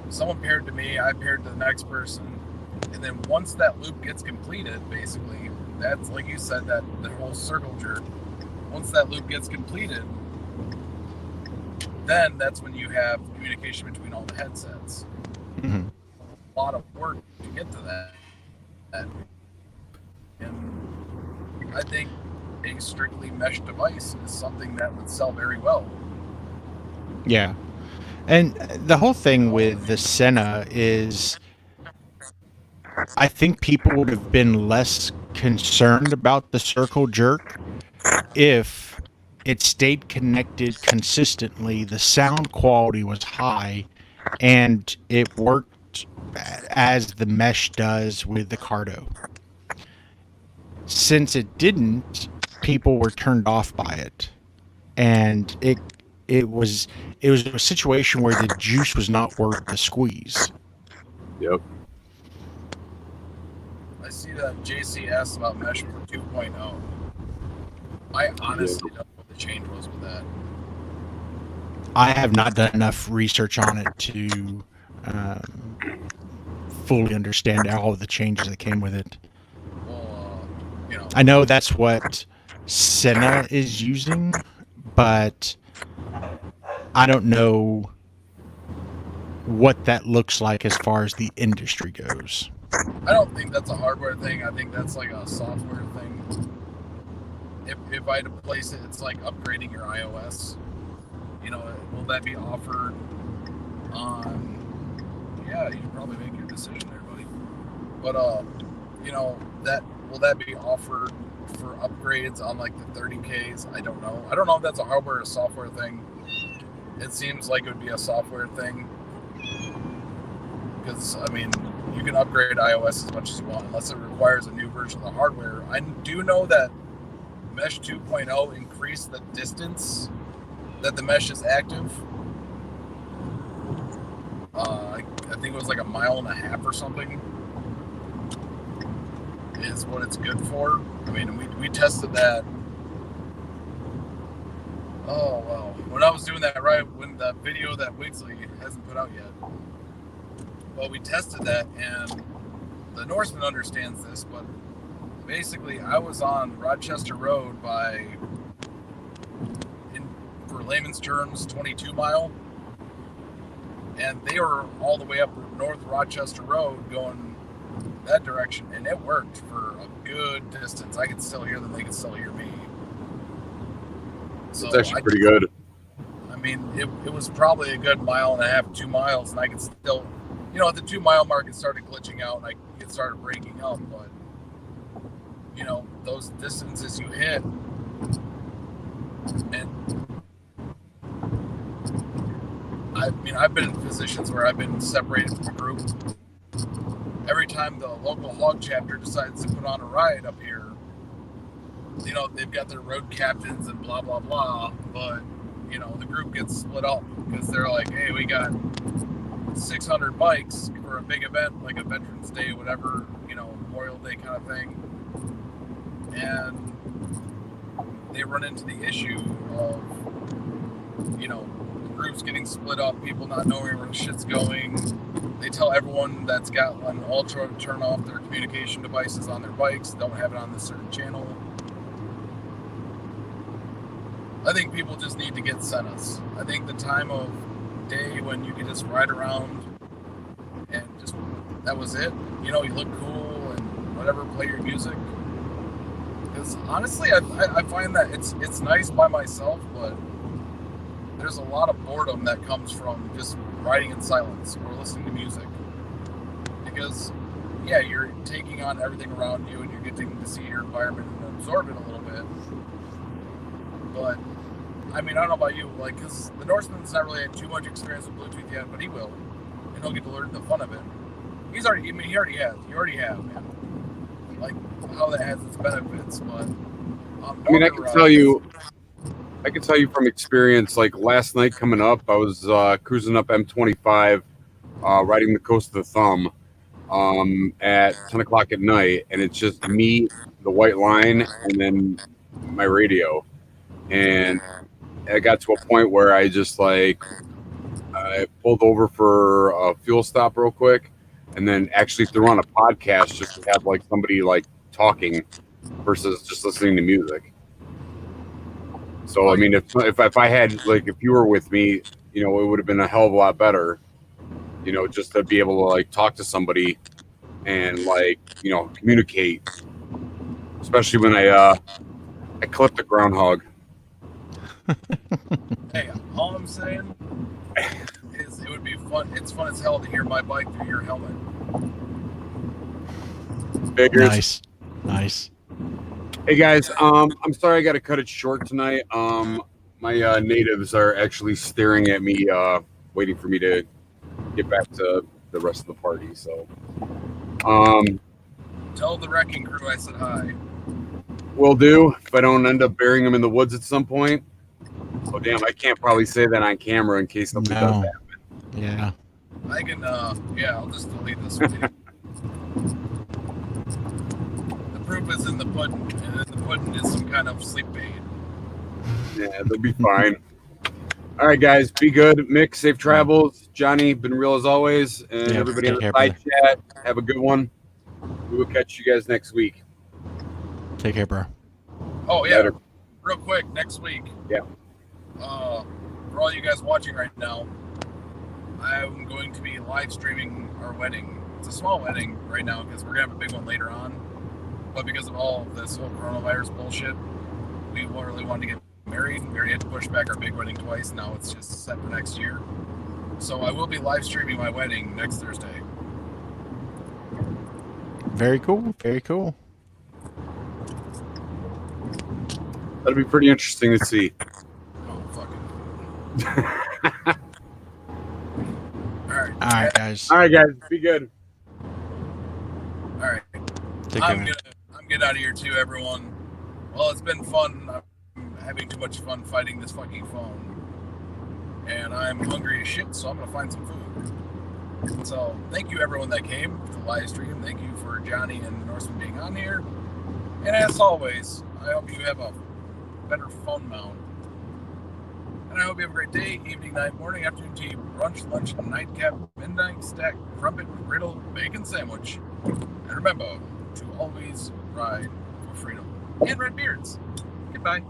someone paired to me, I paired to the next person, and then once that loop gets completed, basically, that's like you said, that the whole circle jerk. Once that loop gets completed, then that's when you have communication between all the headsets. Mm-hmm. A lot of work to get to that. And I think a strictly mesh device is something that would sell very well. Yeah. And the whole thing with the Sena is I think people would have been less concerned about the circle jerk if it stayed connected consistently, the sound quality was high, and it worked as the mesh does with the Cardo. Since it didn't, people were turned off by it, and it was a situation where the juice was not worth the squeeze. Yep. I see that JC asked about Mesh 2.0. I honestly don't know what the change was with that. I have not done enough research on it to fully understand all of the changes that came with it. Well, I know that's what Sena is using, but I don't know what that looks like as far as the industry goes. I don't think that's a hardware thing. I think that's like a software thing. If I had to place it, it's like upgrading your iOS. Will that be offered on? Yeah, you should probably make your decision there, buddy. But will that be offered for upgrades on like the 30Ks? I don't know. I don't know if that's a hardware or software thing. It seems like it would be a software thing. Because, you can upgrade iOS as much as you want unless it requires a new version of the hardware. I do know that Mesh 2.0 increased the distance that the mesh is active. I think it was like 1.5 miles or something is what it's good for. We tested that. Oh, well. When I was doing that, right, when the video that Wigsley hasn't put out yet. Well, we tested that, and the Norseman understands this, but basically I was on Rochester Road for layman's terms, 22 mile, and they were all the way up North Rochester Road going that direction, and it worked for a good distance. I could still hear them, they could still hear me. So it's actually pretty good. It was probably a good 1.5, 2 miles, and I could still, at the 2 mile mark, it started glitching out, and it started breaking up, but, those distances you hit, and I've been in positions where I've been separated from the group. Every time the local hog chapter decides to put on a riot up here, they've got their road captains and blah, blah, blah, but, the group gets split up because they're like, hey, we got 600 bikes for a big event, like a Veterans Day, whatever, Memorial Day kind of thing. And they run into the issue of, groups getting split up, people not knowing where shit's going. They tell everyone that's got an Ultra to turn off their communication devices on their bikes, don't have it on this certain channel. I think people just need to get Sennas. I think the time of day when you could just ride around and just, that was it. You know, you look cool and whatever, play your music. Because honestly, I find that it's nice by myself, but there's a lot of boredom that comes from just riding in silence or listening to music. Because, yeah, you're taking on everything around you and you're getting to see your environment and absorb it a little bit. But, I mean, I don't know about you, like, because the Norseman's not really had too much experience with Bluetooth yet, but he will. And he'll get to learn the fun of it. He already has. You already have, man. Like, how that has its benefits, but... I mean, I can tell you from experience, like, last night coming up, I was cruising up M25, riding the coast of the Thumb at 10 o'clock at night, and it's just me, the white line, and then my radio. And I got to a point where I just, like, I pulled over for a fuel stop real quick, and then actually threw on a podcast just to have, like, somebody, like, talking versus just listening to music. So, I mean, if I had, like, if you were with me, you know, it would have been a hell of a lot better, you know, just to be able to, like, talk to somebody and, like, you know, communicate. Especially when I clipped a groundhog. Hey, all I'm saying is it would be fun. It's fun as hell to hear my bike through your helmet. Figures. Nice. Hey guys, I'm sorry I got to cut it short tonight. My natives are actually staring at me, waiting for me to get back to the rest of the party. So, Tell the wrecking crew I said hi. will do. If I don't end up burying them in the woods at some point. Oh damn! I can't probably say that on camera in case something does happen. Yeah. I can, yeah, I'll just delete this one. The proof is in the pudding, and in the pudding is some kind of sleep aid. Yeah, they'll be fine. All right, guys, be good. Mick, safe travels. Johnny, been real as always, and everybody in the side chat, have a good one. We will catch you guys next week. Take care, bro. Oh yeah, real quick, next week. Yeah. For all you guys watching right now, I'm going to be live streaming our wedding. It's a small wedding right now because we're gonna have a big one later on. But because of all of this whole coronavirus bullshit, we really wanted to get married. We already had to push back our big wedding twice. Now it's just set for next year. So I will be live streaming my wedding next Thursday. Very cool. Very cool. That'll be pretty interesting to see. Oh, fucking. All right, guys. All right, guys, be good. All right. Take care. I'm getting out of here too, everyone. Well, it's been fun. I'm having too much fun fighting this fucking phone. And I'm hungry as shit, so I'm going to find some food. So, thank you everyone that came to the live stream. Thank you for Johnny and the Norseman being on here. And as always, I hope you have a better phone mount. And I hope you have a great day, evening, night, morning, afternoon, tea, brunch, lunch, nightcap, midnight, stack, crumpet, griddle, bacon sandwich. And remember to always ride for freedom. And red beards. Goodbye.